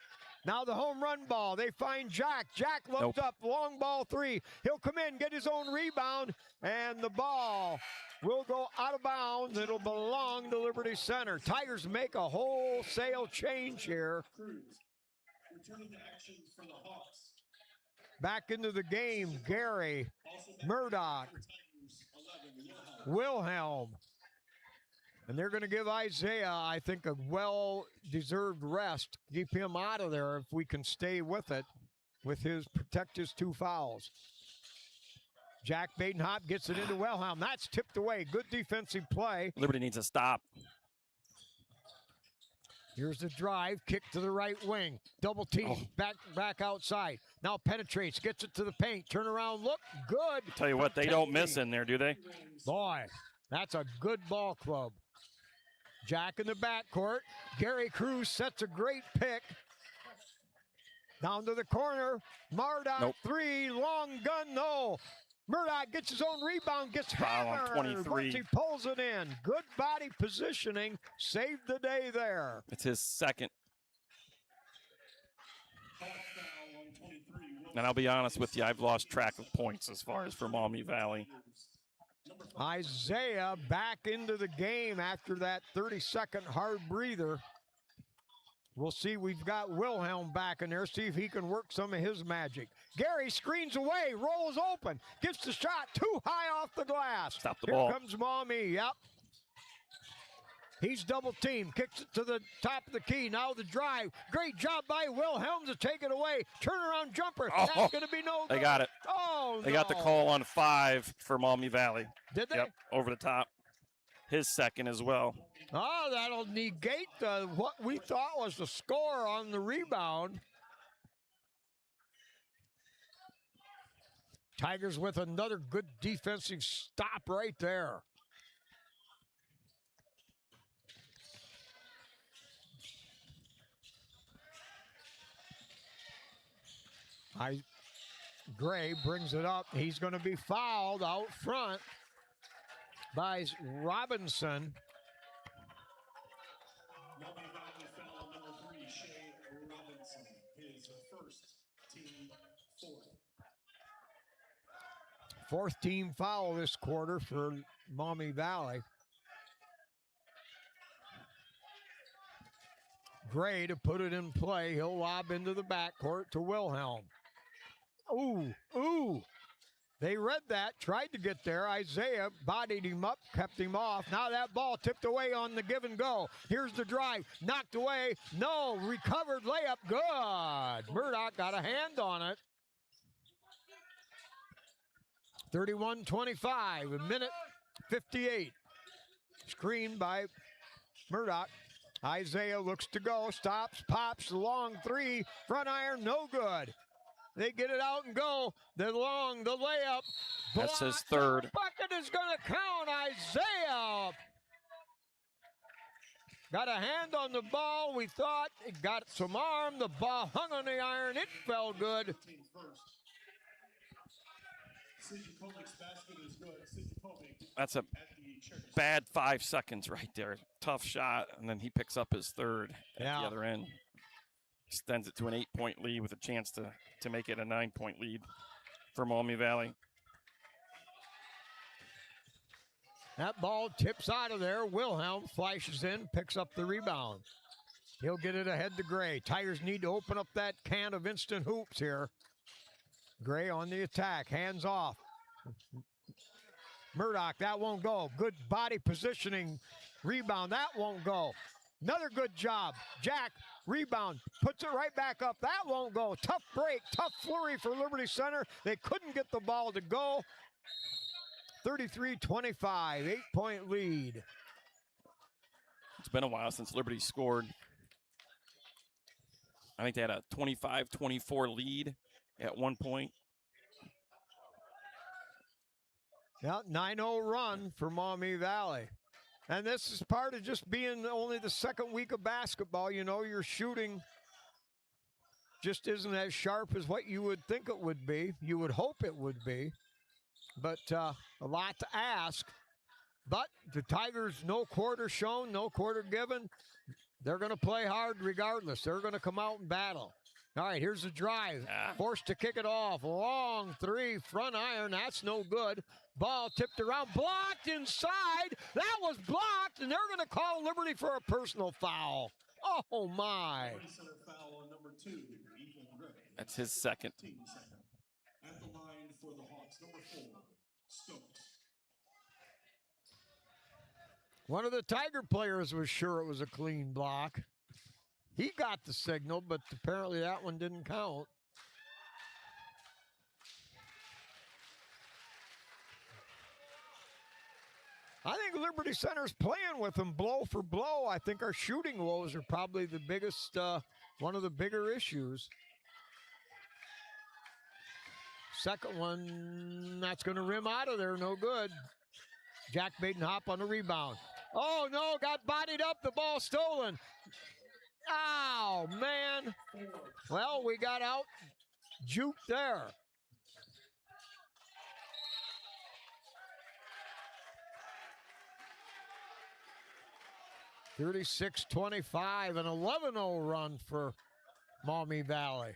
Now the home run ball. They find Jack. Jack looked up. Long ball 3. He'll come in, get his own rebound, and the ball will go out of bounds. It'll belong to Liberty Center. Tigers make a wholesale change here. Back into the game, Gary, Murdoch, Wilhelm. And they're going to give Isaiah, I think, a well-deserved rest. Keep him out of there if we can stay with it, protect his 2 fouls. Jack Badenhop gets it into Wilhelm. That's tipped away. Good defensive play. Liberty needs to stop. Here's the drive, kick to the right wing. Double team, back outside. Now penetrates, gets it to the paint. Turn around, look, good. Tell you what, they don't miss in there, do they? Boy, that's a good ball club. Jack in the backcourt. Gary Cruz sets a great pick. Down to the corner. Murdoch 3, long gun, no. Murdoch gets his own rebound, gets Foul on hammered 23. once he pulls it in. Good body positioning, saved the day there. It's his second. And I'll be honest with you, I've lost track of points as far as for Maumee Valley. Isaiah back into the game after that 30-second hard breather. We'll see. We've got Wilhelm back in there. See if he can work some of his magic. Gary screens away, rolls open, gets the shot too high off the glass. Stop the ball. Here comes Maumee. Yep. He's double teamed, kicks it to the top of the key. Now the drive. Great job by Wilhelm to take it away. Turnaround jumper. That's going to be no good. They got it. Oh, They got the call on 5 for Maumee Valley. Did they? Yep, over the top. His second as well. Oh, that'll negate what we thought was the score on the rebound. Tigers with another good defensive stop right there. Gray brings it up. He's going to be fouled out front by Robinson. Fourth team foul this quarter for Maumee Valley. Gray to put it in play. He'll lob into the backcourt to Wilhelm. Ooh. They read that, tried to get there. Isaiah bodied him up, kept him off. Now that ball tipped away on the give and go. Here's the drive, knocked away. No, recovered layup, good. Murdoch got a hand on it. 31-25, a minute 58. Screened by Murdoch. Isaiah looks to go, stops, pops, long 3, front iron, no good. They get it out and go. The layup. That's his third. Bucket. it is going to count. Isaiah got a hand on the ball. We thought it got some arm. The ball hung on the iron. It fell good. That's a bad 5 seconds right there. Tough shot, and then he picks up his third at the other end. Extends it to an 8-point lead with a chance to make it a 9-point lead for Maumee Valley. That ball tips out of there. Wilhelm flashes in, picks up the rebound. He'll get it ahead to Gray. Tigers need to open up that can of instant hoops here. Gray on the attack, hands off. Murdoch, that won't go. Good body positioning. Rebound, that won't go. Another good job. Jack, rebound, puts it right back up. That won't go. Tough break, tough flurry for Liberty Center. They couldn't get the ball to go. 33-25, 8-point lead. It's been a while since Liberty scored. I think they had a 25-24 lead at one point. Yeah, 9-0 run for Maumee Valley. And this is part of just being only the second week of basketball. You know, your shooting just isn't as sharp as what you would think it would be. You would hope it would be. But a lot to ask. But the Tigers, no quarter shown, no quarter given. They're going to play hard regardless. They're going to come out and battle. All right, here's the drive. Forced to kick it off. Long three, front iron. That's no good. Ball tipped around, blocked inside. That was blocked, and they're going to call Liberty for a personal foul. Oh, my. That's his second. At the line for the Hawks, number 4, Stokes. One of the Tiger players was sure it was a clean block. He got the signal, but apparently that one didn't count. I think Liberty Center's playing with them blow for blow. I think our shooting woes are probably the biggest, one of the bigger issues. Second one, that's going to rim out of there, no good. Jack Badenhop on the rebound. Oh, no, got bodied up, the ball stolen. Ow, man. Well, we got out juked there. (36-25), an 11-0 run for Maumee Valley.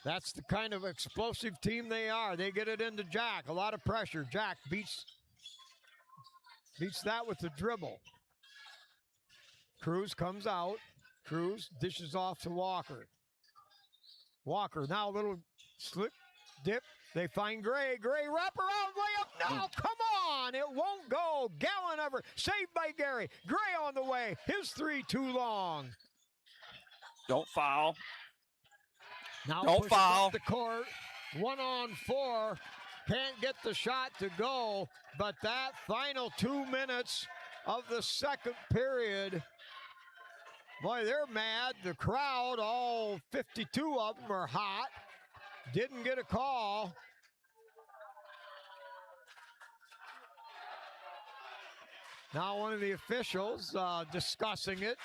That's the kind of explosive team they are. They get it into Jack. A lot of pressure. Jack beats that with the dribble. Cruz comes out. Cruz dishes off to Walker. Walker now a little slip, dip. They find Gray. Gray wrap around layup. No, come on. It won't go. Gallen saved by Gary. Gray on the way. His three too long. Don't foul. Now don't foul. Up the court. 1-on-4. Can't get the shot to go. But that final 2 minutes of the second period. Boy, they're mad. The crowd, all 52 of them are hot. Didn't get a call. Now one of the officials discussing it.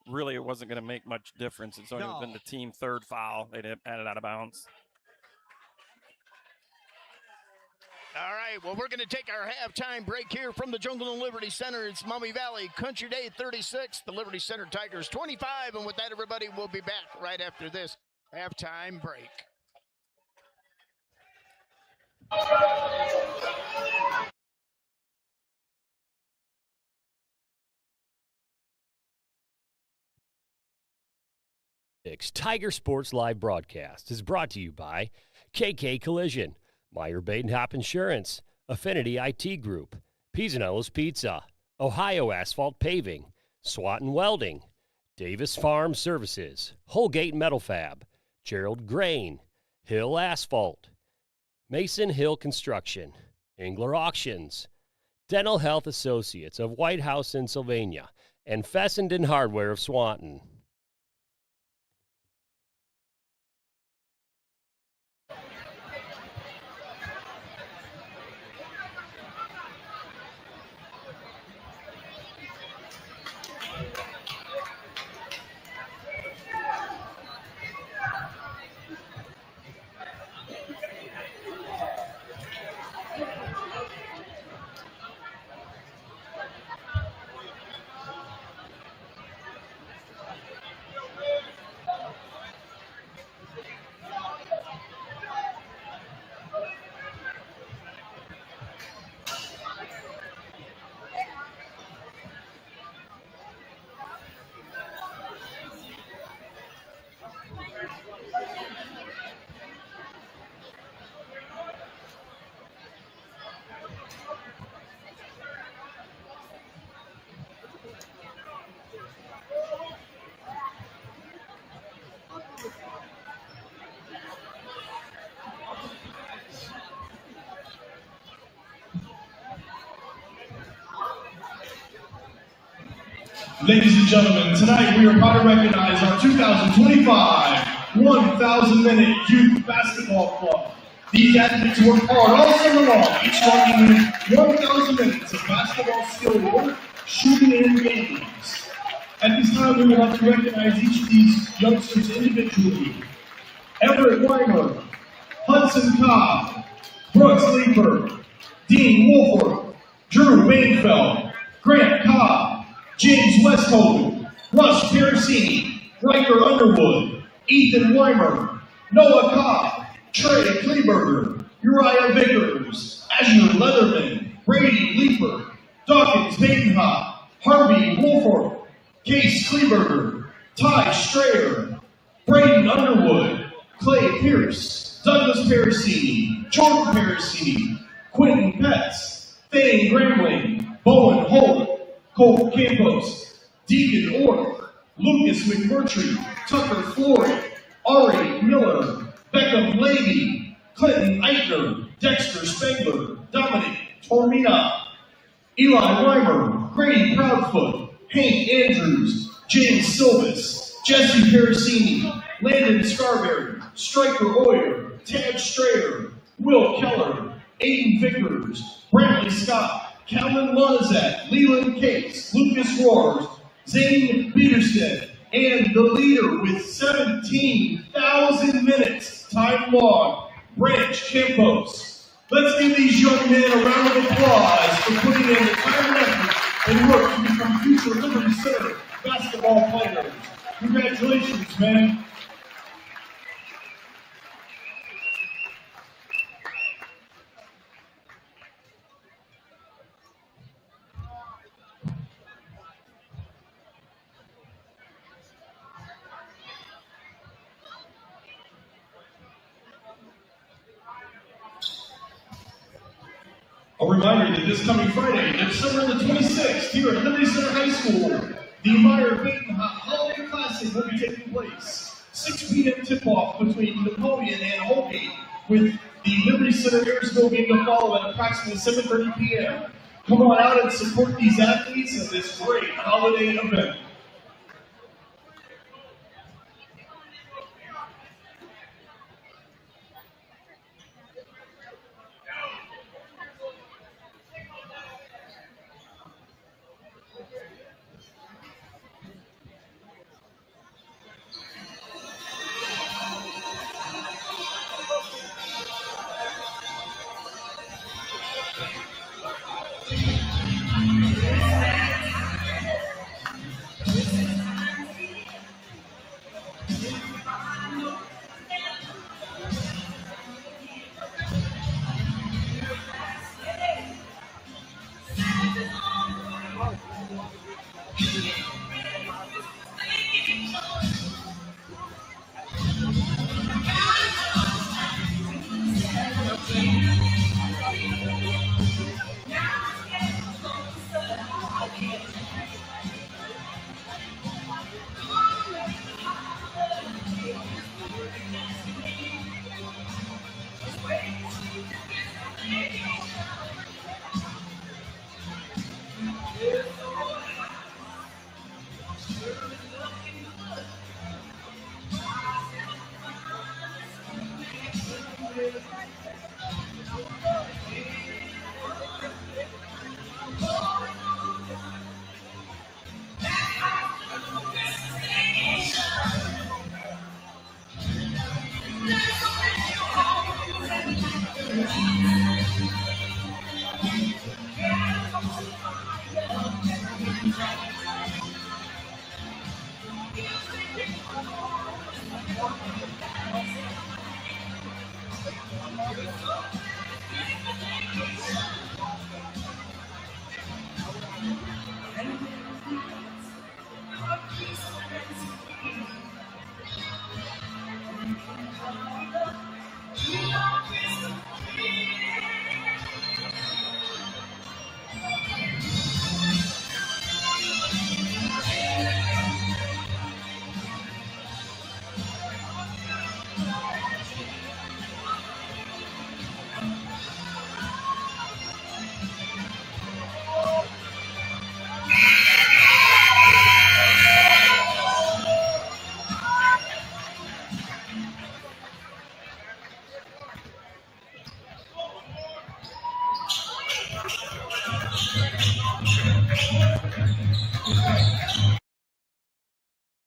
Really, it wasn't going to make much difference. It's only been the team third foul. They'd have had it out of bounds. All right, well, we're going to take our halftime break here from the Jungle and Liberty Center. It's Maumee Valley Country Day 36, the Liberty Center Tigers 25. And with that, everybody, we'll be back right after this halftime break. Tiger Sports Live broadcast is brought to you by KK Collision, Meyer Badenhop Insurance, Affinity IT Group, Pisanello's Pizza, Ohio Asphalt Paving, Swanton Welding, Davis Farm Services, Holgate Metal Fab, Gerald Grain, Hill Asphalt, Mason Hill Construction, Engler Auctions, Dental Health Associates of White House in Sylvania, and Fessenden Hardware of Swanton. Ladies and gentlemen, tonight we are proud to recognize our 2025 1,000-minute youth basketball club. These athletes work hard all summer long, each logging in 1,000 minutes of basketball skill work, shooting, and games. At this time, we would like to recognize each of these youngsters individually. Everett Weimer, Hudson Cobb, Brooks Leeper, Dean Wolford, Drew Bainfeld, Grant Cobb, James Westhoven, Russ Piercini, Riker Underwood, Ethan Weimer, Noah Cobb, Trey Kleberger, Uriah Vickers, Azure Leatherman, Brady Leeper, Dawkins Badenhop, Harvey Wolford, Case Kleberger, Ty Strayer, Braden Underwood, Clay Pierce, Douglas Parasini, Jordan Parasini, Quentin Petz, Thane Grambling, Bowen Holt, Cole Campos, Deacon Orr, Lucas McMurtry, Tucker Floyd, Ari Miller, Beckham Levy, Clinton Eitner, Dexter Spengler, Dominic Tormina, Eli Weimer, Grady Proudfoot, Hank Andrews, James Silvis, Jesse Parasini, Landon Scarberry, Striker Oyer, Tad Strayer, Will Keller, Aiden Vickers, Brantley Scott, Calvin Lonzat, Leland Case, Lucas Roars, Zane Peterstead, and the leader with 17,000 minutes time log, Branch Campos. Let's give these young men a round of applause for putting in the time and effort and work to become future Liberty Center basketball players. Congratulations, man. A reminder that this coming Friday, December the 26th, here at Liberty Center High School, the Meyer Baton Holiday Classic will be taking place. 6 p.m. tip-off between Napoleon and Holgate, with the Liberty Center Ayersville game to follow at approximately 7:30 p.m. Come on out and support these athletes in this great holiday event.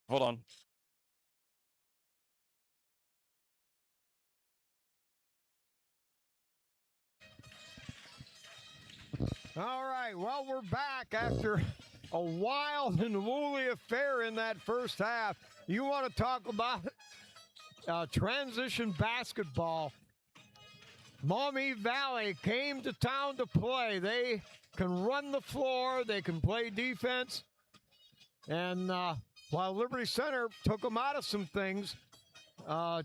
Hold on. All right, well, we're back after a wild and woolly affair in that first half. You want to talk about transition basketball. Maumee Valley came to town to play. They can run the floor. They can play defense. And while Liberty Center took them out of some things,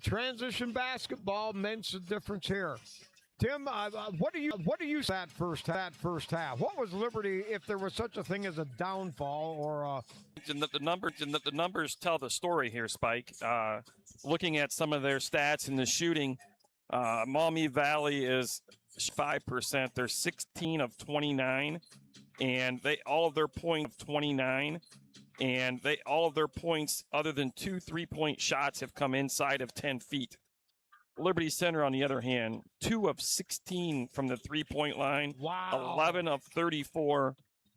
transition basketball makes a difference here. Tim, what do you that first half? What was Liberty, if there was such a thing as a downfall or the numbers tell the story here, Spike. Looking at some of their stats in the shooting, Maumee Valley is 5%. They're 16 of 29, and all of their points other than 2 3-point shots have come inside of 10 feet. Liberty Center, on the other hand, 2 of 16 from the 3-point line. Wow. 11 of 34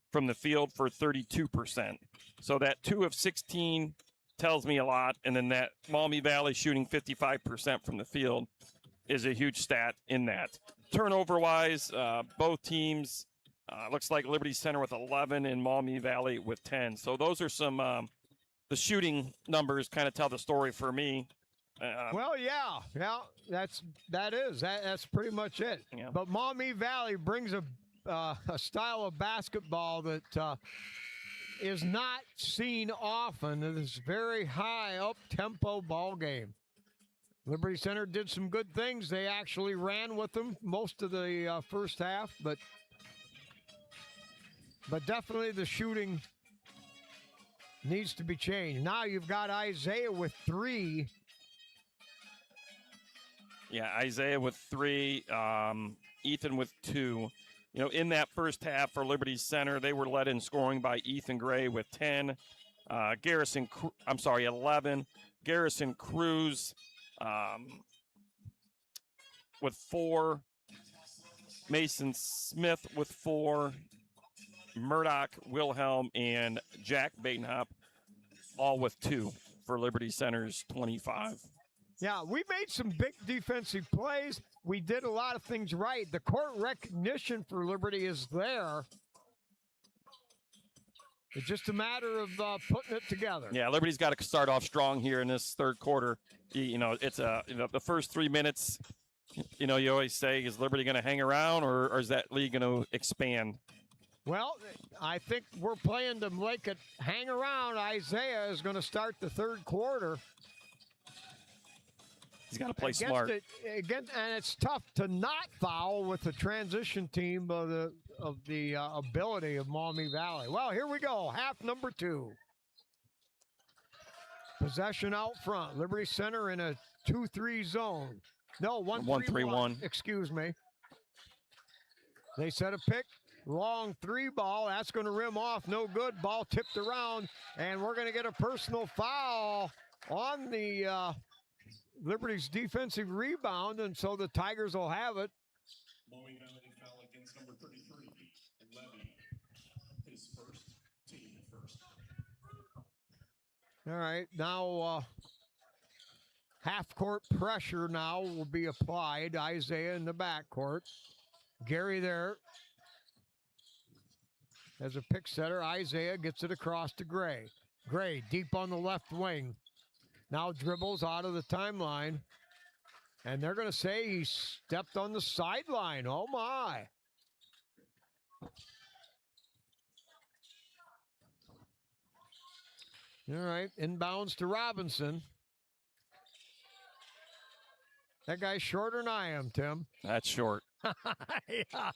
from the field for 32%. So that 2 of 16 tells me a lot. And then that Maumee Valley shooting 55% from the field is a huge stat in that. Turnover-wise, both teams, looks like Liberty Center with 11 and Maumee Valley with 10. So those are some, the shooting numbers kind of tell the story for me. Well, yeah, that's pretty much it. Yeah. But Maumee Valley brings a style of basketball that is not seen often. It is very high up-tempo ball game. Liberty Center did some good things. They actually ran with them most of the first half, but definitely the shooting needs to be changed. Now you've got Isaiah with 3. Yeah, Isaiah with 3, Ethan with 2. You know, in that first half for Liberty Center, they were led in scoring by Ethan Gray with 10. 11. Garrison Cruz with 4. Mason Smith with 4. Murdoch, Wilhelm, and Jack Badenhop all with 2 for Liberty Center's 25. Yeah, we made some big defensive plays. We did a lot of things right. The court recognition for Liberty is there. It's just a matter of putting it together. Yeah, Liberty's got to start off strong here in this third quarter. You know, it's the first 3 minutes. You know, you always say, is Liberty going to hang around, or is that league going to expand? Well, I think we're playing to make it hang around. Isaiah is going to start the third quarter. He's got to play smart. And it's tough to not foul with the transition team of the ability of Maumee Valley. Well, here we go. Half number 2. Possession out front. Liberty Center in a 2-3 zone. No, 1-3-1. Excuse me. They set a pick. Long 3 ball. That's going to rim off. No good. Ball tipped around. And we're going to get a personal foul on the Liberty's defensive rebound, and so the Tigers will have it. Maumee Valley foul against number 33, Levy, his first, team first. All right, now half-court pressure now will be applied. Isaiah in the backcourt. Gary there as a pick setter. Isaiah gets it across to Gray. Gray deep on the left wing. Now dribbles out of the timeline. And they're going to say he stepped on the sideline. Oh, my. All right, inbounds to Robinson. That guy's shorter than I am, Tim. That's short. Yeah.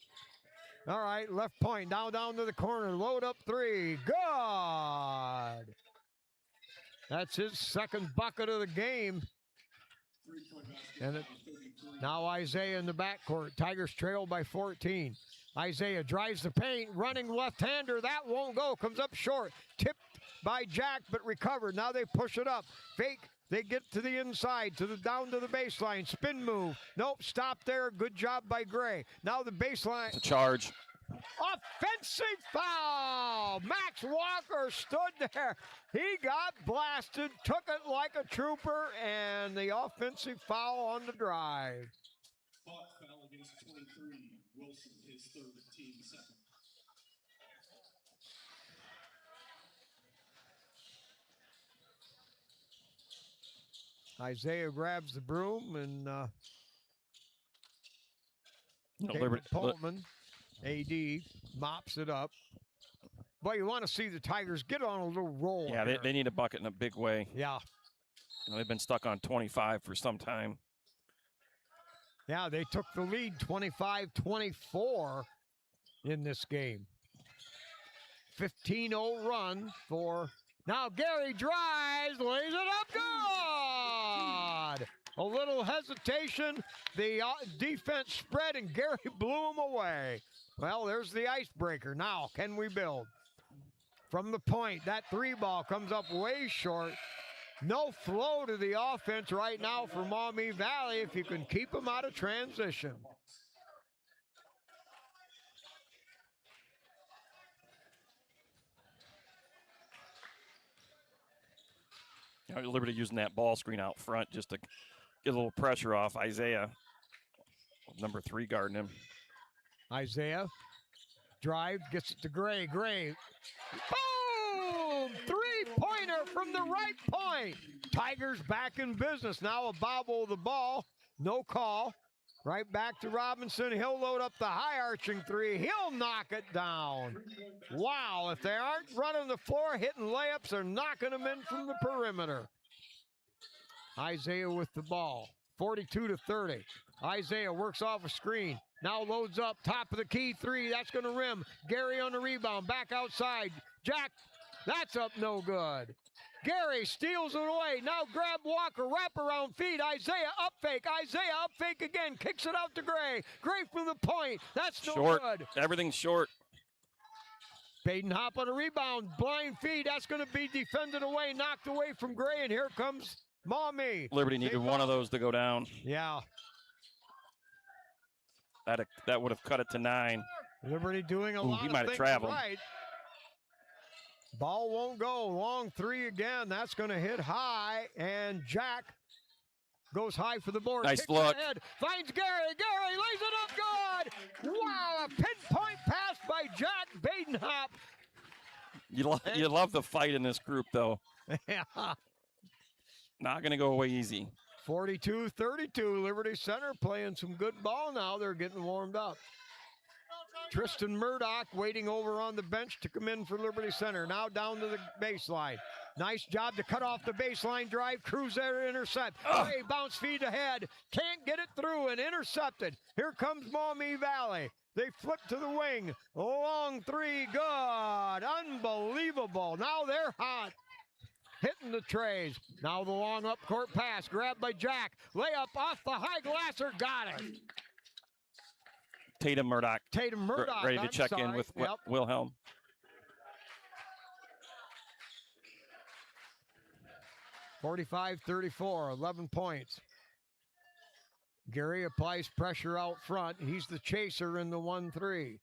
All right, left point, down to the corner, load up 3. Good. That's his second bucket of the game. And now Isaiah in the backcourt. Tigers trail by 14. Isaiah drives the paint, running left-hander. That won't go. Comes up short. Tipped by Jack, but recovered. Now they push it up. Fake. They get to the inside, down to the baseline. Spin move. Nope, stop there. Good job by Gray. Now the baseline. It's a charge. Offensive foul. Max Walker stood there. He got blasted, took it like a trooper, and the offensive foul on the drive. Foul against 23. Wilson, his third, team second. Isaiah grabs the broom and Liberty, Pullman, AD, mops it up. But you want to see the Tigers get on a little roll. yeah, they need a bucket in a big way. Yeah. They've been stuck on 25 for some time. Yeah, they took the lead 25-24 in this game. 15-0 run for... Now Gary drives, lays it up, good! A little hesitation, the defense spread, and Gary blew him away. Well, there's the icebreaker. Now, can we build? From the point, that three ball comes up way short. No flow to the offense right now for Maumee Valley if you can keep them out of transition. Liberty using that ball screen out front just to get a little pressure off Isaiah. Number 3 guarding him. Isaiah, drive, gets it to Gray. Gray, boom! Three-pointer from the right point. Tigers back in business. Now a bobble of the ball. No call. Right back to Robinson. He'll load up the high-arching three. He'll knock it down. Wow, if they aren't running the floor, hitting layups, they're knocking them in from the perimeter. Isaiah with the ball. 42-30. Isaiah works off a screen. Now loads up, top of the key three. That's going to rim. Gary on the rebound, back outside. Jack, that's up no good. Gary steals it away. Now grab Walker, wraparound feed. Isaiah up fake. Isaiah up fake again. Kicks it out to Gray. Gray from the point. That's no Short. good. Everything's short. Baden Hop on a rebound. Blind feed. That's going to be defended away, knocked away from Gray. And here comes Maumee. Liberty needed one of those to go down. Yeah. That would have cut it to 9. Liberty doing a lot he of might have things traveled. right. Ball won't go. Long three again. That's going to hit high. And Jack goes high for the board. Nice Kicks look. ahead. Finds Gary. Gary lays it up good. Wow, a pinpoint pass by Jack Badenhop. You love the fight in this group, though. Yeah. Not going to go away easy. 42-32. Liberty Center playing some good ball now. They're getting warmed up. Tristan Murdoch waiting over on the bench to come in for Liberty Center. Now down to the baseline. Nice job to cut off the baseline drive. Cruz there to intercept. Hey, bounce feed ahead. Can't get it through and intercepted. Here comes Maumee Valley. They flip to the wing. Long three, good. Unbelievable. Now they're hot. Hitting the trays. Now the long up court pass. Grabbed by Jack. Layup off the high glasser. Got it. Tatum Murdoch. Tatum Murdoch. Ready to check in with Wilhelm. (45-34), 11 points. Gary applies pressure out front. He's the chaser in the 1-3.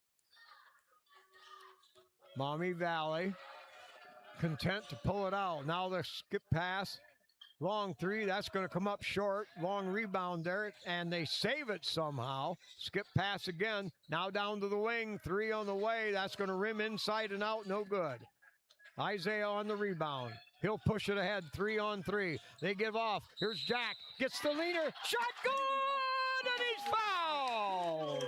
Maumee Valley content to pull it out. Now the skip pass. Long three, that's going to come up short. Long rebound there, and they save it somehow. Skip pass again. Now down to the wing. Three on the way. That's going to rim inside and out. No good. Isaiah on the rebound. He'll push it ahead. 3-on-3. They give off. Here's Jack. Gets the leader. Shot good, and he's fouled.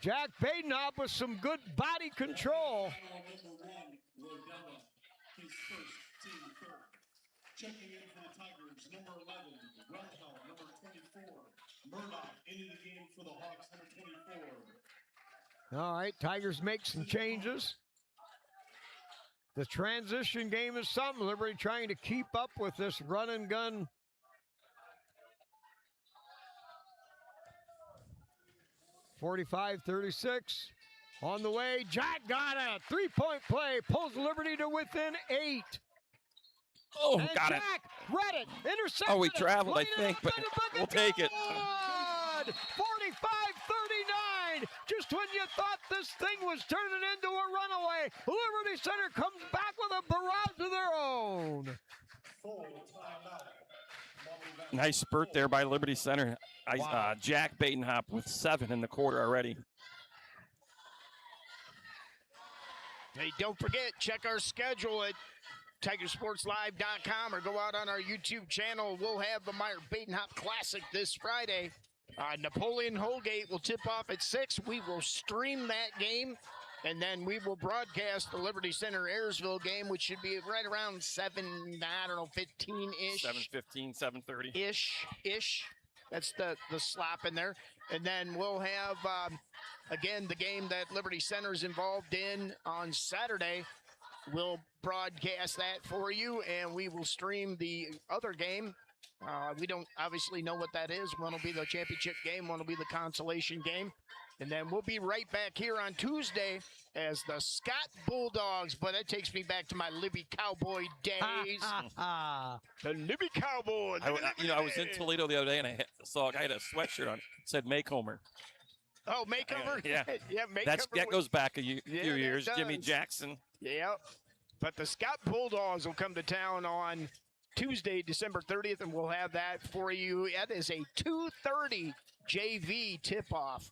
Jack Badenhop with some good body control. Checking in for the Tigers, number 11, Wilhelm, number 24. Murdoch into the game for the Hawks, number 24. All right, Tigers make some changes. The transition game is something. Liberty trying to keep up with this run and gun. (45-36). On the way, Jack got it. Three-point play, pulls Liberty to within 8. Oh, and got Jack it. read it, intercepted. Oh, he traveled, I laid it think, up but in the bucket. we'll take it. Good! 45-39. just when you thought this thing was turning into a runaway, Liberty Center comes back with a barrage of their own. Nice spurt there by Liberty Center. Wow. Jack Badenhop with 7 in the quarter already. Hey, don't forget, check our schedule at TigerSportsLive.com or go out on our YouTube channel. We'll have the Meyer Badenhop Classic this Friday. Napoleon Holgate will tip off at 6. We will stream that game, and then we will broadcast the Liberty Center Ayersville game, which should be right around 15-ish. 7:15, 7:30. Ish. That's the slop in there. And then we'll have, again, the game that Liberty Center is involved in on Saturday. We'll broadcast that for you, and we will stream the other game. We don't obviously know what that is. One will be the championship game. One will be the consolation game. And then we'll be right back here on Tuesday as the Scott Bulldogs. But that takes me back to my Libby Cowboy days. The Libby Cowboy. I was in Toledo the other day, and I saw a guy had a sweatshirt on. It said Makeover. Oh, Makeover? Yeah. Yeah, Makeover. That goes back a few Yeah, years. that Jimmy does. Jackson. Yeah. But the Scott Bulldogs will come to town on Tuesday, December 30th, and we'll have that for you. That is a 2:30 JV tip-off.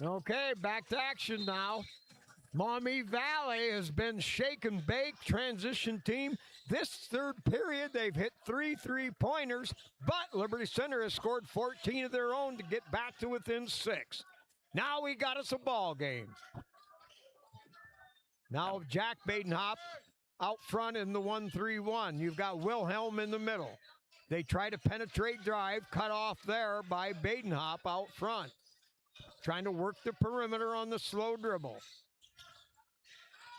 Okay, back to action now. Maumee Valley has been shake and bake, transition team. This third period, they've hit 3 3-pointers, but Liberty Center has scored 14 of their own to get back to within 6. Now we got us a ball game. Now Jack Badenhop out front in the 1-3-1. You've got Wilhelm in the middle. They try to penetrate drive, cut off there by Badenhop out front. Trying to work the perimeter on the slow dribble.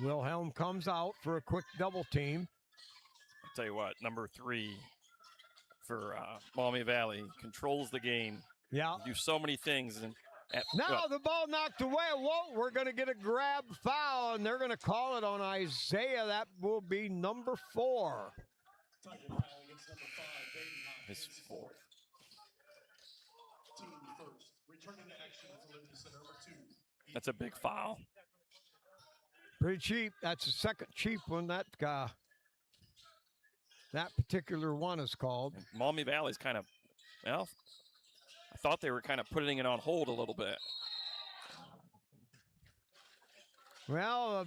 Wilhelm comes out for a quick double team. I'll tell you what, number 3 for Maumee Valley controls the game. Yeah. Do so many things. And Now the ball knocked away. Whoa, we're going to get a grab foul, and they're going to call it on Isaiah. That will be number 4. his 4th. That's a big foul. Pretty cheap. That's the second cheap one that particular one is called. Maumee Valley's kind of, well, I thought they were kind of putting it on hold a little bit. Well,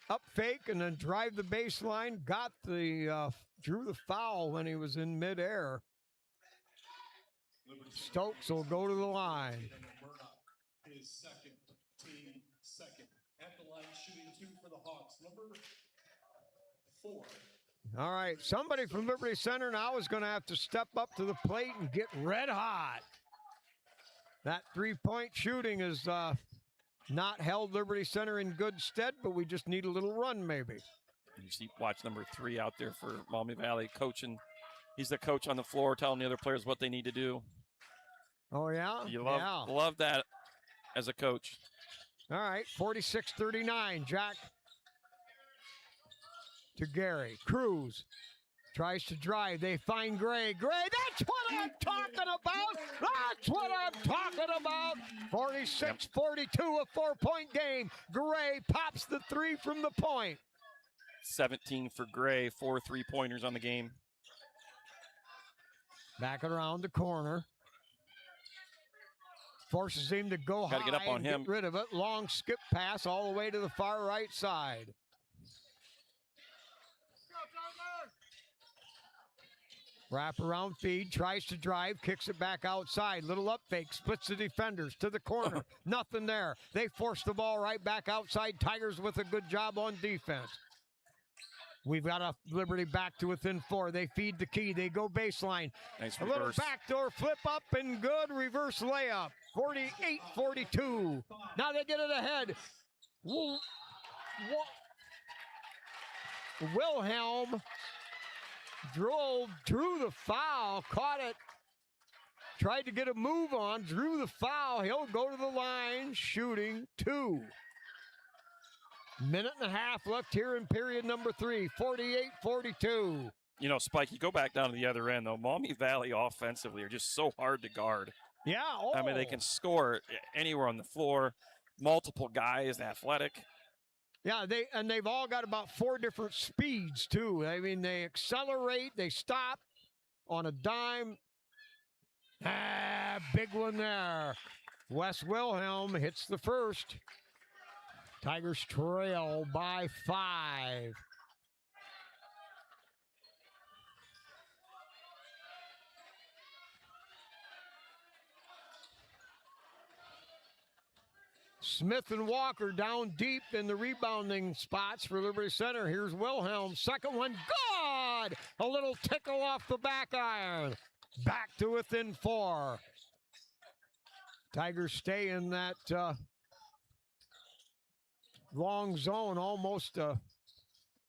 up fake and then drive the baseline. Got the drew the foul when he was in midair. Stokes will go to the line. His second, team second. At the line, shooting 2 for the Hawks. Number 4. All right, somebody from Liberty Center now is going to have to step up to the plate and get red hot. That 3-point shooting is not held Liberty Center in good stead, but we just need a little run maybe. You see, watch number 3 out there for Maumee Valley coaching. He's the coach on the floor telling the other players what they need to do. Oh, yeah? You love that as a coach. All right, 46-39. Jack to Gary. Cruz tries to drive. They find Gray. Gray, that's what I'm talking about. That's what I'm talking about. 46-42, a 4-point game. Gray pops the 3 from the point. 17 for Gray, 4 3-pointers on the game. Back around the corner. Forces him to go high Gotta get up on and him. get rid of it. Long skip pass all the way to the far right side. Wrap around feed, tries to drive, kicks it back outside. Little up fake, splits the defenders to the corner. Nothing there. They force the ball right back outside. Tigers with a good job on defense. We've got a Liberty back to within 4. They feed the key. They go baseline. Nice A little reverse. backdoor flip up and good. Reverse layup. 48-42. Now they get it ahead. Wilhelm drew the foul, caught it, tried to get a move on, drew the foul. He'll go to the line, shooting 2. Minute and a half left here in period number 3, 48-42. You know, Spike, you go back down to the other end, though. Maumee Valley offensively are just so hard to guard. Yeah. I mean, they can score anywhere on the floor. Multiple guys, athletic. Yeah, they've all got about 4 different speeds too. I mean, they accelerate, they stop on a dime. Big one there. Wes Wilhelm hits the first. Tigers trail by 5. Smith and Walker down deep in the rebounding spots for Liberty Center. Here's Wilhelm. Second one, good! A little tickle off the back iron. Back to within 4. Tigers stay in that long zone, almost a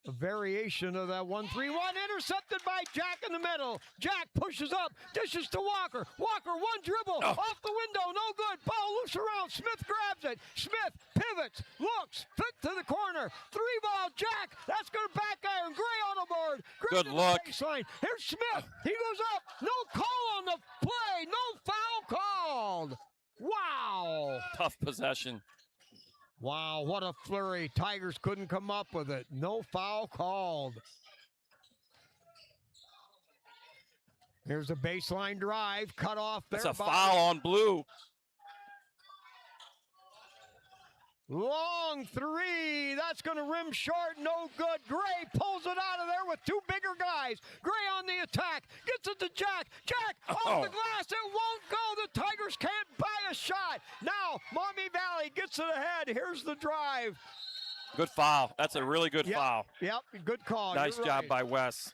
variation of that 1-3-1. Intercepted by Jack in the middle. Jack pushes up, dishes to Walker. Walker, one dribble, off the window, no good. Ball loose around. Smith grabs it. Smith pivots, looks, fit to the corner. 3-ball, Jack. That's going to back iron. Gray on the board. Gray Good look. Baseline. Here's Smith. He goes up. No call on the play. No foul called. Wow. Tough possession. Wow, what a flurry. Tigers couldn't come up with it. No foul called. Here's a baseline drive. Cut off there. That's a foul on Blue. Long 3. That's going to rim short. No good. Gray pulls it out of there with 2 bigger guys. Gray on the attack. Gets it to Jack. Jack off the glass. It won't go. The Tigers can't buy a shot. Now, Maumee Valley gets it ahead. Here's the drive. Good foul. That's a really good foul. Yep, good call. Nice You're job right. by Wes.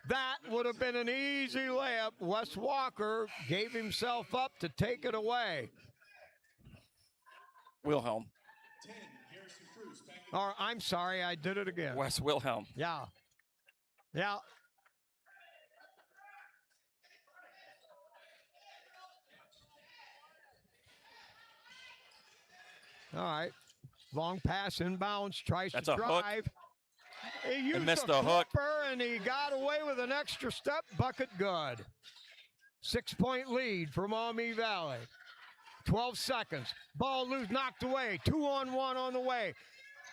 That would have been an easy layup. Wes Walker gave himself up to take it away. Wilhelm. Or, I'm sorry, I did it again. Wes Wilhelm. Yeah. Yeah. All right. Long pass inbounds, tries That's to a hook. drive. He used missed a a hook. flipper, and he got away with an extra step. Bucket good. 6-point lead for Maumee Valley. 12 seconds. Ball loose, knocked away. 2-on-1 on the way.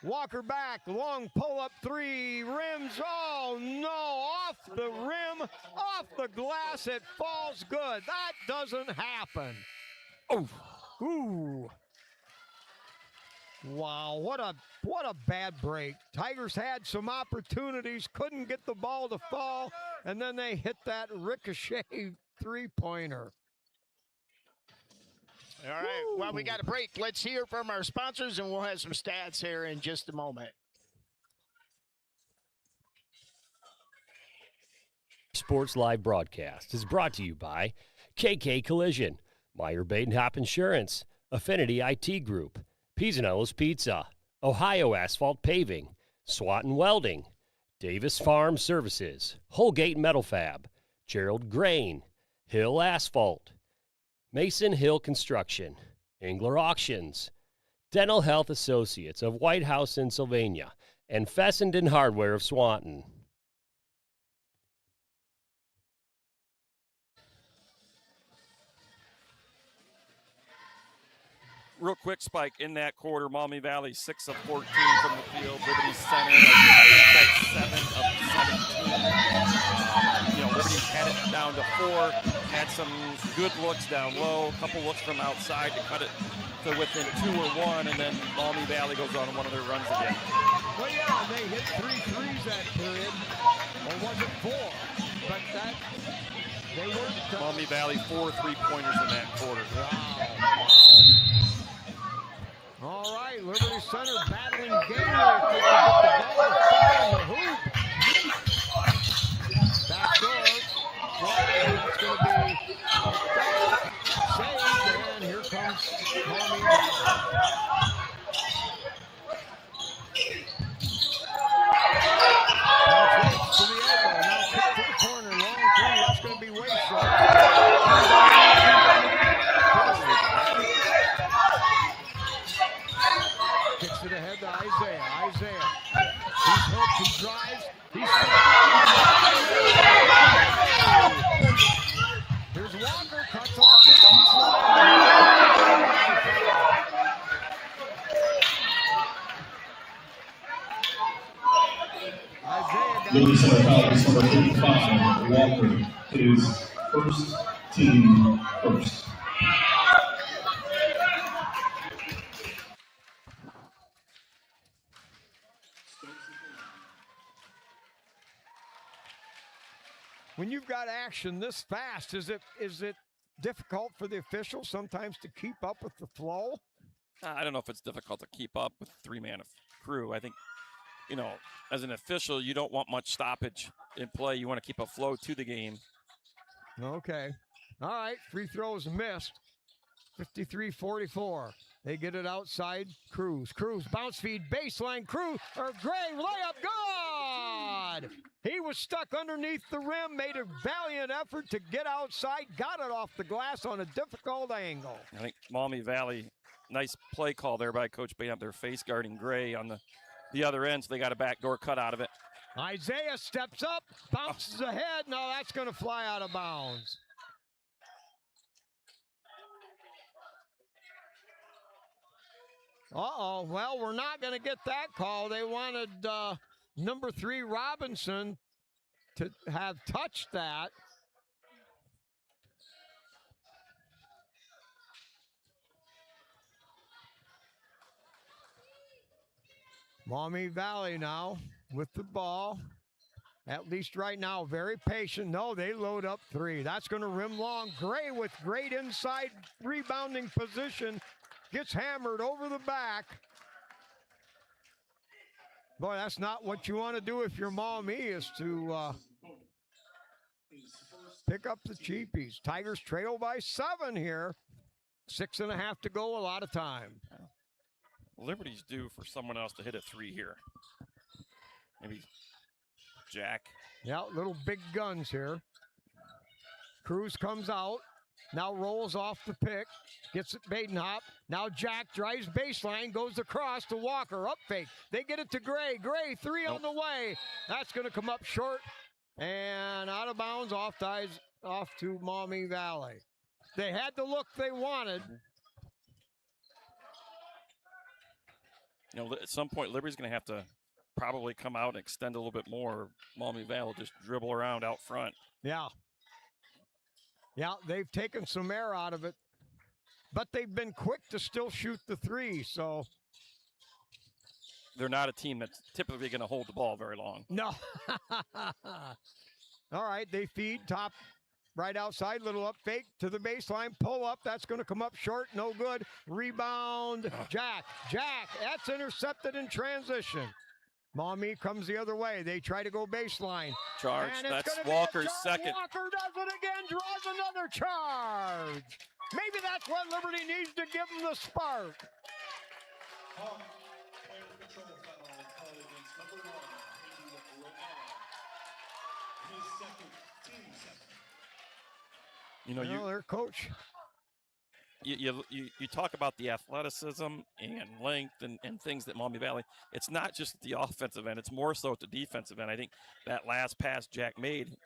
Walker back, long pull-up 3, rims, oh no, off the rim, off the glass, it falls good. That doesn't happen. Oh, ooh. Wow, what a bad break. Tigers had some opportunities, couldn't get the ball to fall, and then they hit that ricochet 3-pointer. All right, well, we got a break. Let's hear from our sponsors, and we'll have some stats here in just a moment. Sports Live broadcast is brought to you by KK Collision, Meyer Badenhop Insurance, Affinity IT Group, Pisanello's Pizza, Ohio Asphalt Paving, Swanton Welding, Davis Farm Services, Holgate Metal Fab, Gerald Grain, Hill Asphalt, Mason Hill Construction, Engler Auctions, Dental Health Associates of White House in Sylvania, and Fessenden Hardware of Swanton. Real quick, Spike, in that quarter, Maumee Valley 6 of 14 from the field. Liberty Center at 7 of 17. Liberty had it down to 4, had some good looks down low, a couple looks from outside to cut it to within 2 or 1, and then Maumee Valley goes on one of their runs again. Well, yeah, they hit 3 threes that period, or was it 4? But that, they weren't. Maumee Valley 4 3-pointers in that quarter. Wow. All right, Liberty Center battling Gator. If they can get the ball to the hoop. Back door. It's going to be saved, and here comes Maumee Valley. To the elbow, now kick to the corner, long 3, that's going to be way short. Kicks it ahead to Isaiah. He's hooked, he drives, he's here's Walker cuts off the baseline. Liberty Center fouls number 55, Walker, his first team first. When you've got action this fast, is it difficult for the officials sometimes to keep up with the flow? I don't know if it's difficult to keep up with three-man crew. I think, you know, as an official, you don't want much stoppage in play. You want to keep a flow to the game. Okay. All right. Free throws missed. 53-44. They get it outside. Cruz bounce feed baseline. Cruz or Gray layup good. He was stuck underneath the rim. Made a valiant effort to get outside. Got it off the glass on a difficult angle. I think Maumee Valley, nice play call there by Coach Bain. They're face guarding Gray on the other end, so they got a backdoor cut out of it. Isaiah steps up, bounces ahead. No, that's going to fly out of bounds. Uh-oh. Well, we're not going to get that call. They wanted number 3 Robinson to have touched that. Maumee Valley now with the ball. At least right now, very patient. No, they load up 3. That's going to rim long. Gray with great inside rebounding position. Gets hammered over the back. Boy, that's not what you want to do if you're Maumee, is to pick up the cheapies. Tigers trail by 7 here. 6.5 to go, a lot of time. Liberty's due for someone else to hit a 3 here. Maybe Jack. Yeah, little big guns here. Cruz comes out. Now rolls off the pick. Gets it Badenhop. Now Jack drives baseline. Goes across to Walker. Up fake. They get it to Gray. Gray, 3 on the way. That's going to come up short. And out of bounds, off to Maumee Valley. They had the look they wanted. You know, at some point, Liberty's going to have to probably come out and extend a little bit more. Maumee Valley will just dribble around out front. Yeah. Yeah, they've taken some air out of it, but they've been quick to still shoot the 3, so. They're not a team that's typically going to hold the ball very long. No. All right, they feed top right outside, little up fake to the baseline, pull up, that's going to come up short, no good. Rebound, Jack, that's intercepted in transition. Maumee comes the other way. They try to go baseline. Charge. That's Walker's second. Walker does it again, draws another charge. Maybe that's what Liberty needs to give them the spark. Player control foul called against number 1, Hayden Romano. His second, team second. You know, their coach. You talk about the athleticism and length and things that Maumee Valley, it's not just the offensive end, it's more so at the defensive end. I think that last pass Jack made,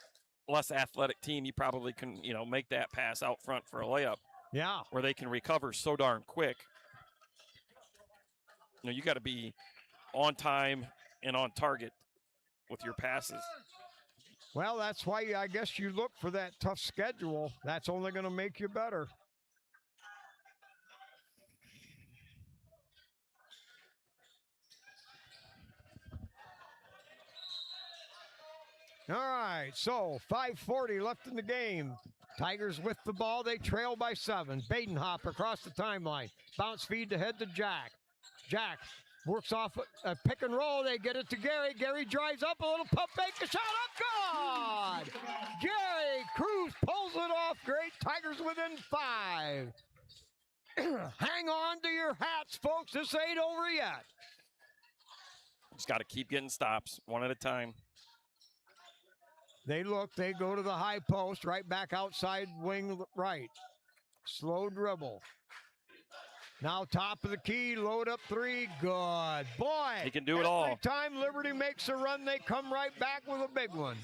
less athletic team, you probably can, make that pass out front for a layup. Yeah. Where they can recover so darn quick. You got to be on time and on target with your passes. Well, that's why I guess you look for that tough schedule. That's only going to make you better. All right, so 5:40 left in the game. Tigers with the ball. They trail by 7. Badenhop across the timeline. Bounce feed to head to Jack. Jack works off a pick and roll. They get it to Gary. Gary drives up, a little pump fake, a shot up, good! Gary Cruz pulls it off. Great. Tigers within 5. Hang on to your hats, folks. This ain't over yet. Just got to keep getting stops, one at a time. They look, they go to the high post, right back outside wing right. Slow dribble. Now top of the key, load up 3, good. Boy, he can do it all. Every time Liberty makes a run, they come right back with a big one.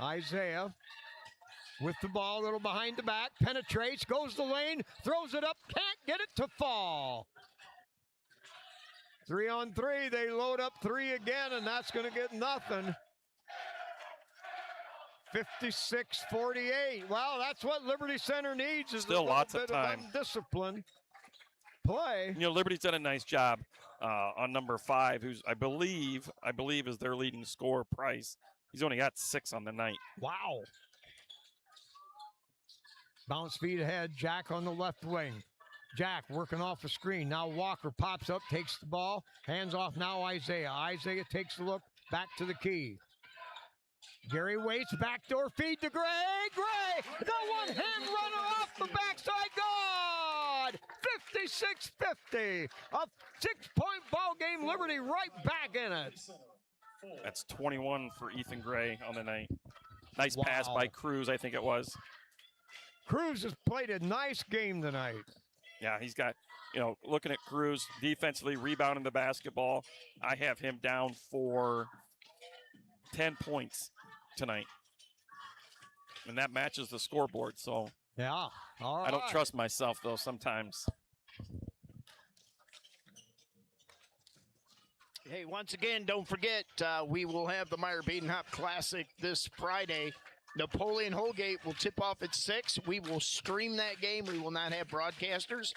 Isaiah with the ball, a little behind the back, penetrates, goes the lane, throws it up, can't get it to fall. 3-on-3, they load up 3 again, and that's going to get nothing. 56-48. Well, that's what Liberty Center needs, is Still a little lots of bit time. of undisciplined play. You know, Liberty's done a nice job on number 5, who's I believe is their leading scorer, Price. He's only got 6 on the night. Wow. Bounce feed ahead, Jack on the left wing. Jack working off a screen. Now Walker pops up, takes the ball, hands off now Isaiah. Isaiah takes a look, back to the key. Gary waits, backdoor feed to Gray. Gray, the one-hand runner off the backside. Good! 56-50. A 6-point ball game. Liberty right back in it. That's 21 for Ethan Gray on the night. Nice pass by Cruz, I think it was. Cruz has played a nice game tonight. Yeah, he's got, you know, looking at Cruz defensively, rebounding the basketball. I have him down for 10 points tonight. And that matches the scoreboard, so yeah, all right. I don't trust myself, though, sometimes. Hey, once again, don't forget, we will have the Meyer Badenhop Classic this Friday. Napoleon Holgate will tip off at 6. We will stream that game. We will not have broadcasters.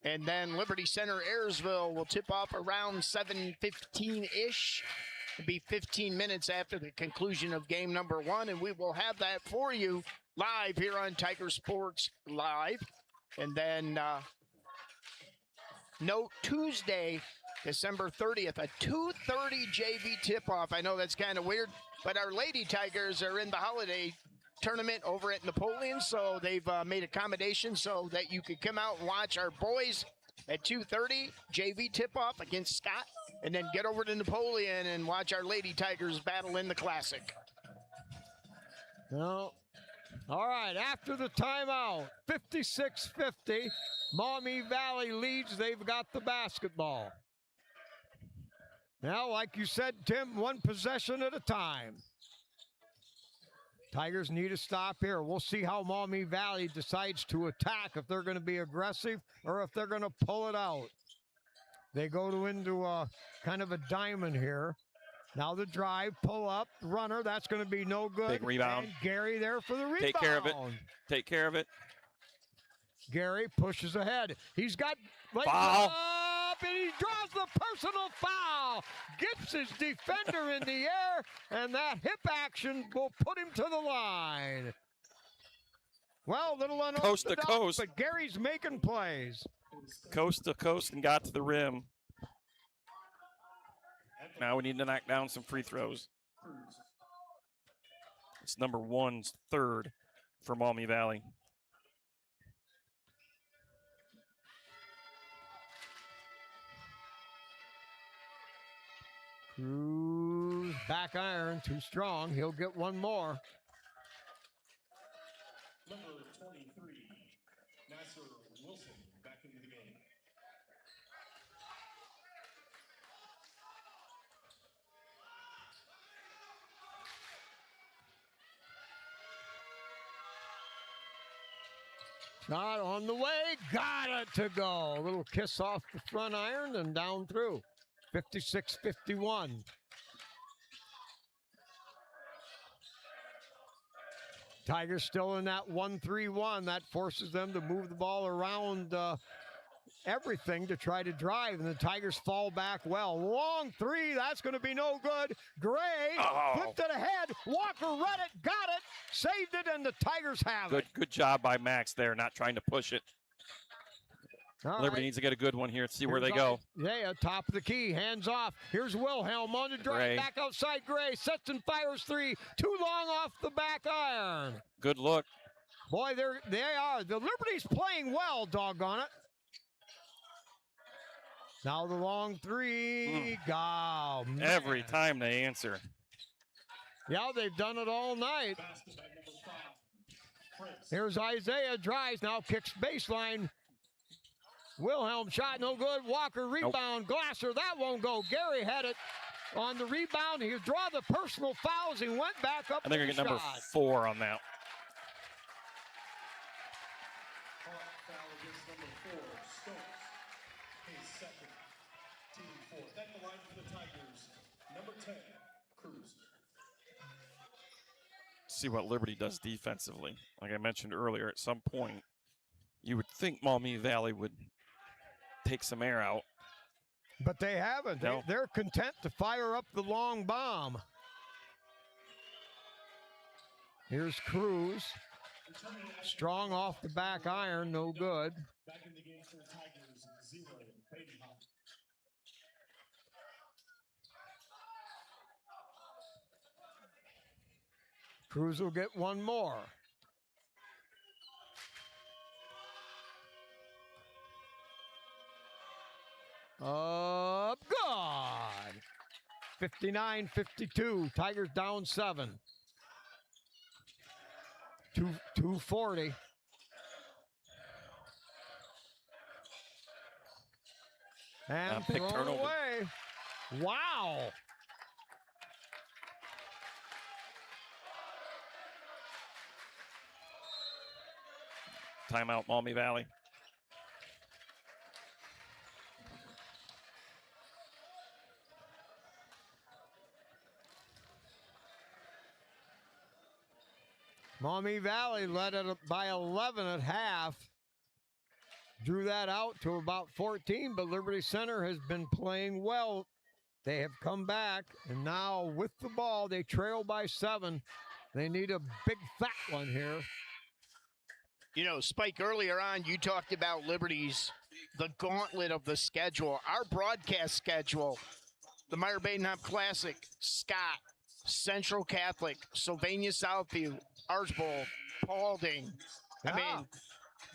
And then Liberty Center Ayersville will tip off around 7:15-ish. It'll be 15 minutes after the conclusion of game number 1, and we will have that for you live here on Tiger Sports Live. And then note Tuesday, December 30th, a 2:30 JV tip-off. I know that's kind of weird, but our Lady Tigers are in the holiday tournament over at Napoleon, so they've made accommodations so that you could come out and watch our boys at 2:30 JV tip-off against Scott, and then get over to Napoleon and watch our Lady Tigers battle in the Classic. No. All right, after the timeout, 56-50, Maumee Valley leads. They've got the basketball. Now, like you said, Tim, one possession at a time. Tigers need a stop here. We'll see how Maumee Valley decides to attack, if they're going to be aggressive or if they're going to pull it out. They go into a kind of a diamond here. Now the drive, pull up, runner. That's going to be no good. Big rebound. And Gary there for the rebound. Take care of it. Take care of it. Gary pushes ahead. He's got foul. Up, and he draws the personal foul. Gets his defender in the air, and that hip action will put him to the line. Well, a little unorthodox, Coast to coast. but Gary's making plays. Coast to coast and got to the rim. Now we need to knock down some free throws. It's number 1's third for Maumee Valley. Cruz back iron, too strong. He'll get one more. Number 23, Nasser Wilson, back into the game. Shot on the way, got it to go. A little kiss off the front iron and down through. 56-51. Tigers still in that 1-3-1. That forces them to move the ball around everything to try to drive, and the Tigers fall back well. Long three, that's going to be no good. Gray flipped it ahead. Walker read it, got it, saved it, and the Tigers have it. Good job by Max there, not trying to push it. All Liberty right. needs to get a good one here. See where Here's they go. Yeah, top of the key, hands off. Here's Wilhelm on the drive, Gray. back outside Gray, sets and fires three. Too long off the back iron. Good look. Boy, they are. The Liberty's playing well, doggone it. Now the long three. Oh, man. Every time they answer. Yeah, they've done it all night. Here's Isaiah, drives, now kicks baseline. Wilhelm shot, no good. Walker rebound. Glasser, that won't go. Gary had it. on the rebound. He draw the personal fouls. He went back up. I think with we're the getting number shot. 4 on that. Foul against number 4, Stokes. His second, team 4th. At the line for the Tigers, number 10, Cruz. See what Liberty does defensively. Like I mentioned earlier, at some point, you would think Maumee Valley would take some air out. But they haven't. No. They're content to fire up the long bomb. Here's Cruz. Strong off the back iron, no good. Back in the game for the Tigers, 0, Badenhop. Cruz will get one more. Up, good. 59-52. Tigers down 7. 240. And Big thrown turnover. away. Wow. Timeout, Maumee Valley. Maumee Valley led it by 11 at half. Drew that out to about 14, but Liberty Center has been playing well. They have come back, and now with the ball, they trail by 7. They need a big fat one here. You know, Spike, earlier on, you talked about Liberty's, the gauntlet of the schedule. Our broadcast schedule, the Meyer Badenhop Classic, Scott, Central Catholic, Sylvania Southview, Archbold, Paulding. I Yeah. mean,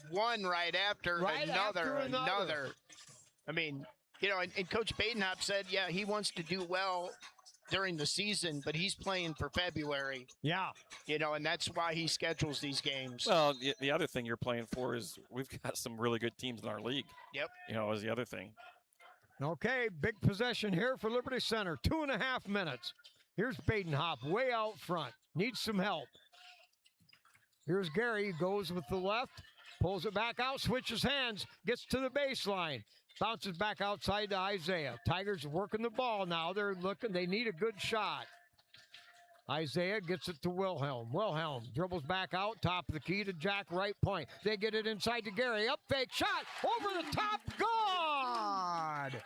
one right after Right another. after another. I mean, you know, and Coach Badenhop said, yeah, he wants to do well during the season, but he's playing for February, Yeah. you know, and that's why he schedules these games. Well, the other thing you're playing for is we've got some really good teams in our league. Yep. You know, is the other thing. Okay, big possession here for Liberty Center. 2.5 minutes. Here's Badenhop way out front. Needs some help. Here's Gary. Goes with the left. Pulls it back out. Switches hands. Gets to the baseline. Bounces back outside to Isaiah. Tigers working the ball now. They're looking. They need a good shot. Isaiah gets it to Wilhelm. Wilhelm dribbles back out. Top of the key to Jack, right point. They get it inside to Gary. Up fake shot. Over the top. Good.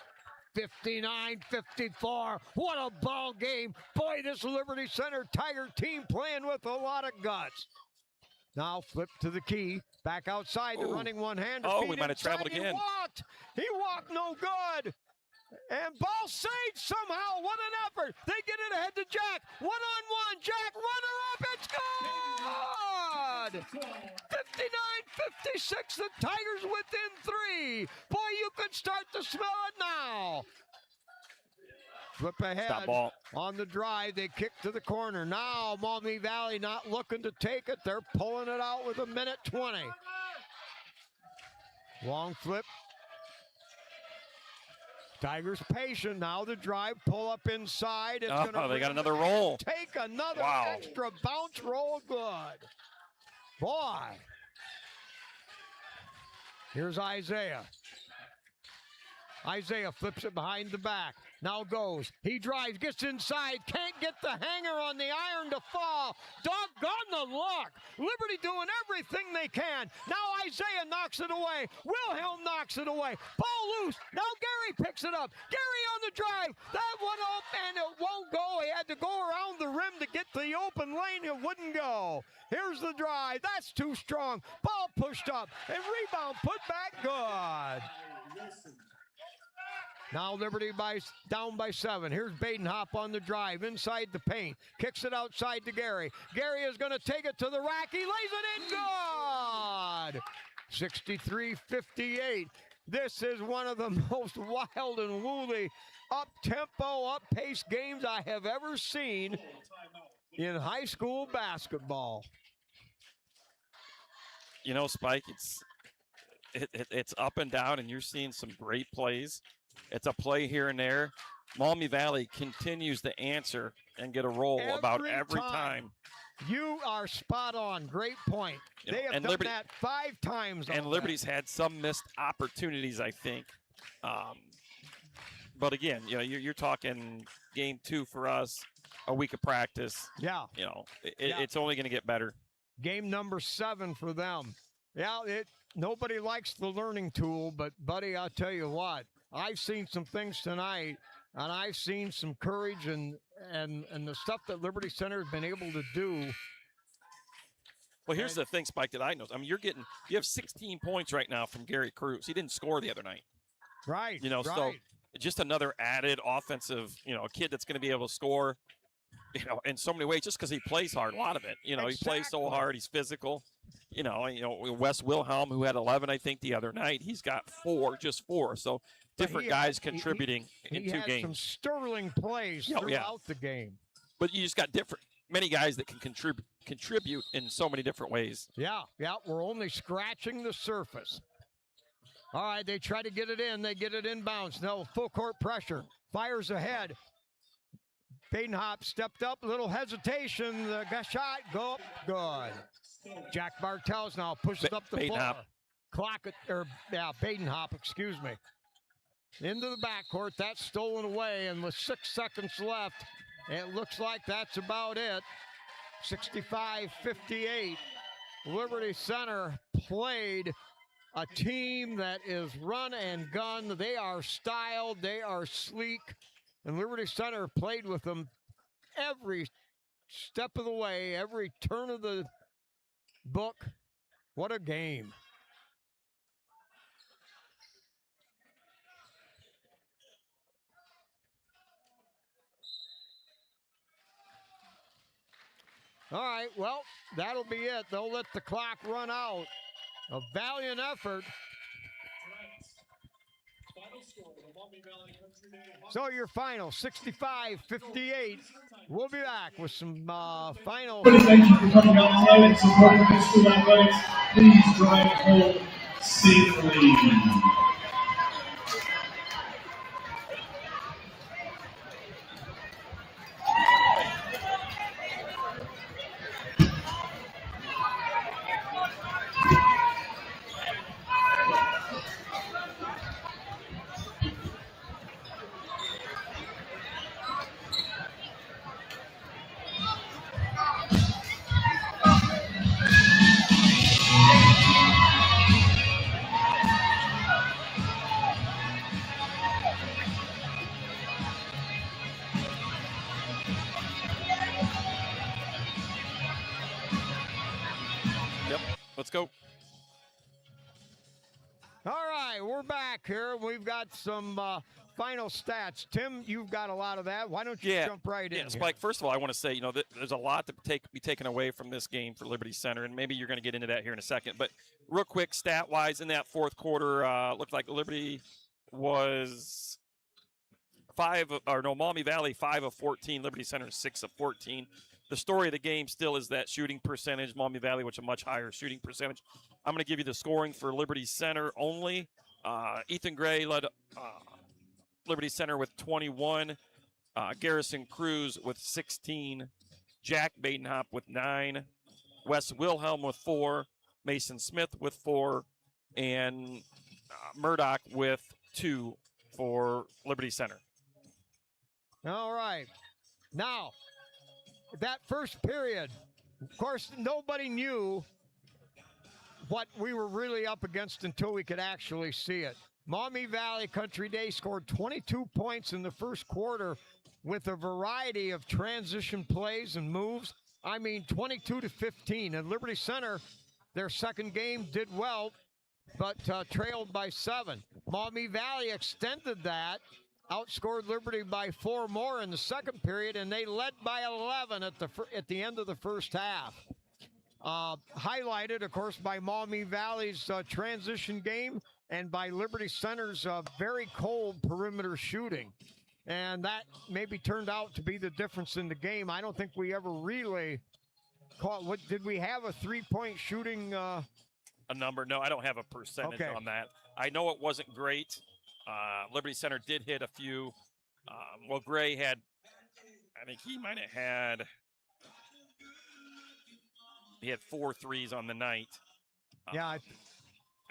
59-54. What a ball game. Boy, this Liberty Center Tiger team playing with a lot of guts. Now flip to the key. Back outside. The Ooh. running one-hander. Oh, feed we might have inside. traveled again. He walked no good. And ball saved somehow. What an effort. They get it ahead to Jack. One-on-one. Jack, runner up. It's good. 59-56. The Tigers within 3. Boy, you could start to smell it now. Flip ahead. Stop ball. On the drive, they kick to the corner. Now Maumee Valley not looking to take it. They're pulling it out with 1:20. Long flip. Tigers patient. Now the drive, pull up inside. It's Oh, gonna they got another roll. take another Wow. extra bounce roll. Good. Boy. Here's Isaiah. Isaiah flips it behind the back. Now goes. He drives, gets inside, can't get the hanger on the iron to fall. Doggone the luck. Liberty doing everything they can. Now Isaiah knocks it away. Wilhelm knocks it away. Ball loose. Now Gary picks it up. Gary on the drive. That one up and it won't go. He had to go around the rim to get to the open lane. It wouldn't go. Here's the drive. That's too strong. Ball pushed up and rebound put back good. Now Liberty down by 7. Here's Badenhop on the drive inside the paint. Kicks it outside to Gary. Gary is going to take it to the rack. He lays it in good. 63-58. This is one of the most wild and woolly up-tempo, up-paced games I have ever seen in high school basketball. You know, Spike, it's up and down, and you're seeing some great plays. It's a play here and there. Maumee Valley continues to answer and get a roll about every time. You are spot on. Great point. You know, They have and done Liberty- that 5 times. And Liberty's had some missed opportunities, I think. But again, you know, you're talking game 2 for us, a week of practice. Yeah. You know, it's only going to get better. Game number 7 for them. Yeah, nobody likes the learning tool, but buddy, I'll tell you what, I've seen some things tonight, and I've seen some courage and the stuff that Liberty Center has been able to do. Well, here's the thing, Spike, that I know. I mean, you have 16 points right now from Gary Cruz. He didn't score the other night. Right. You know, so just another added offensive, you know, a kid that's going to be able to score, you know, in so many ways, just because he plays hard, a lot of it. You know, He plays so hard, he's physical. You know, Wes Wilhelm, who had 11, I think, the other night, he's got 4, just 4. So different guys contributing in 2 games. He had some sterling plays throughout the game. But you just got many guys that can contribute in so many different ways. Yeah, we're only scratching the surface. All right, they try to get it in. They get it inbounds. No, full court pressure. Fires ahead. Badenhop stepped up, little hesitation. The shot, go up, good. Jack Bartels now pushes up the floor. Badenhop, excuse me. Into the backcourt, that's stolen away, and with 6 seconds left, it looks like that's about it. 65-58. Liberty Center played a team that is run and gun. They are styled, they are sleek, and Liberty Center played with them every step of the way, every turn of the book. What a game. All right, well, that'll be it. They'll let the clock run out. A valiant effort. So your final, 65-58. We'll be back with some final. Thank you for coming out tonight and supporting high school athletics. Please drive home safely. Let's go. All right, we're back here. We've got some final stats. Tim, you've got a lot of that. Why don't you jump right in? Yeah, Spike, first of all, I want to say, there's a lot to be taken away from this game for Liberty Center, and maybe you're going to get into that here in a second. But real quick, stat-wise, in that fourth quarter, looked like Liberty was Maumee Valley 5 of 14, Liberty Center 6 of 14. The story of the game still is that shooting percentage, Maumee Valley, which is a much higher shooting percentage. I'm going to give you the scoring for Liberty Center only. Ethan Gray led Liberty Center with 21. Garrison Cruz with 16. Jack Badenhop with 9. Wes Wilhelm with 4. Mason Smith with 4. And Murdoch with 2 for Liberty Center. All right. Now, that first period, of course, nobody knew what we were really up against until we could actually see it. Maumee Valley Country Day scored 22 points in the first quarter with a variety of transition plays and moves. I mean, 22-15. And Liberty Center, their second game, did well, but trailed by 7. Maumee Valley extended that, outscored Liberty by 4 more in the second period, and they led by 11 at the end of the first half. Highlighted, of course, by Maumee Valley's transition game and by Liberty Center's very cold perimeter shooting. And that maybe turned out to be the difference in the game. I don't think we ever really caught. Did we have a three-point shooting? A number? No, I don't have a percentage on that. I know it wasn't great. Liberty Center did hit a few. Well, Gray had, I think he might have had, he had 4 threes on the night. Yeah, I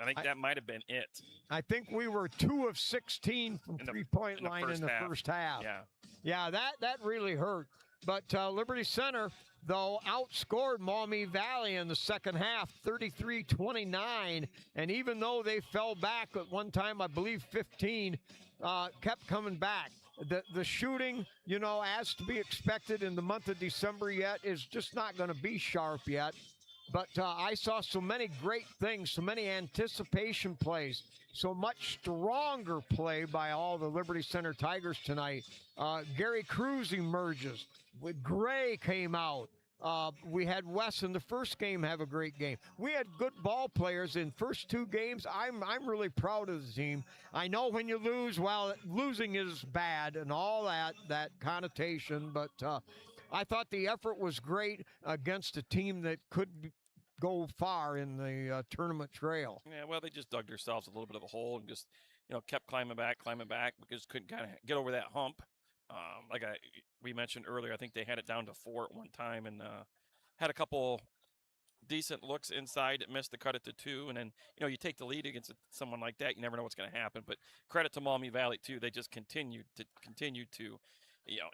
think that might have been it. I think we were 2 of 16 from three-point line in the first half. Yeah, that really hurt. But Liberty Center, though, outscored Maumee Valley in the second half, 33-29. And even though they fell back at one time, I believe 15, kept coming back. The shooting, as to be expected in the month of December yet, is just not going to be sharp yet. But I saw so many great things, so many anticipation plays, so much stronger play by all the Liberty Center Tigers tonight. Gary Cruz emerges. Gray came out. We had Wes in the first game have a great game. We had good ball players in first 2 games. I'm really proud of the team. I know when you lose, well, losing is bad and all that connotation, but I thought the effort was great against a team that could go far in the tournament trail. Yeah, well, they just dug themselves a little bit of a hole and just, kept climbing back because couldn't kind of get over that hump. Like we mentioned earlier, I think they had it down to 4 at one time and had a couple decent looks inside that missed the cut it to 2. And then, you take the lead against someone like that, you never know what's going to happen. But credit to Maumee Valley, too. They just continued to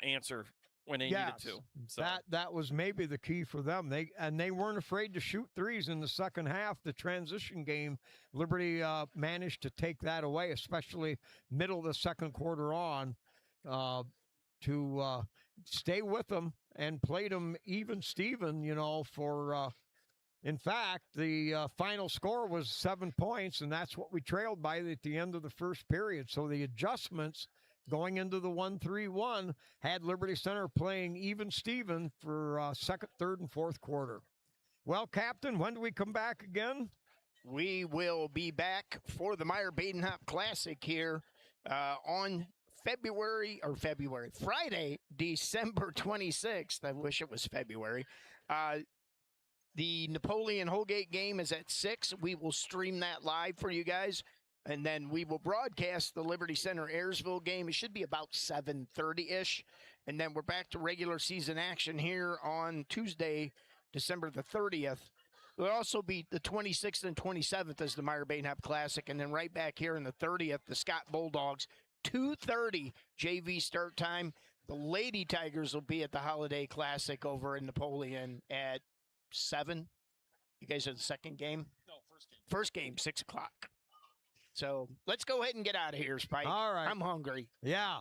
answer when they needed to. So that was maybe the key for them. They weren't afraid to shoot threes in the second half. The transition game, Liberty managed to take that away, especially middle of the second quarter on, to stay with them and played them even Steven, for in fact, the final score was 7 points, and that's what we trailed by at the end of the first period. So the adjustments going into the 1-3-1 had Liberty Center playing even Steven for second, third, and fourth quarter. Well, Captain, when do we come back again? We will be back for the Meyer-Badenhop Classic here on Friday, December 26th. I wish it was February. The Napoleon Holgate game is at 6. We will stream that live for you guys. And then we will broadcast the Liberty Center Ayersville game. It should be about 7:30-ish. And then we're back to regular season action here on Tuesday, December the 30th. There'll also be the 26th and 27th as the Meyer-Badenhop Classic. And then right back here on the 30th, the Scott Bulldogs, 2:30 JV start time. The Lady Tigers will be at the Holiday Classic over in Napoleon at 7. You guys are the second game? no, first game. First game, 6 o'clock. So let's go ahead and get out of here, Spike. All right. I'm hungry. Yeah.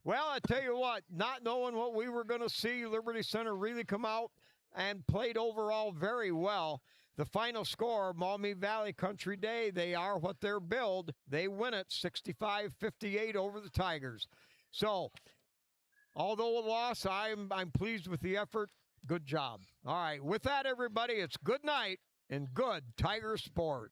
Well, I tell you what, not knowing what we were going to see, Liberty Center really come out and played overall very well. The final score, Maumee Valley Country Day, they are what they're billed. They win it 65-58 over the Tigers. So, although a loss, I'm pleased with the effort. Good job. All right. With that, everybody, it's good night and good Tiger sport.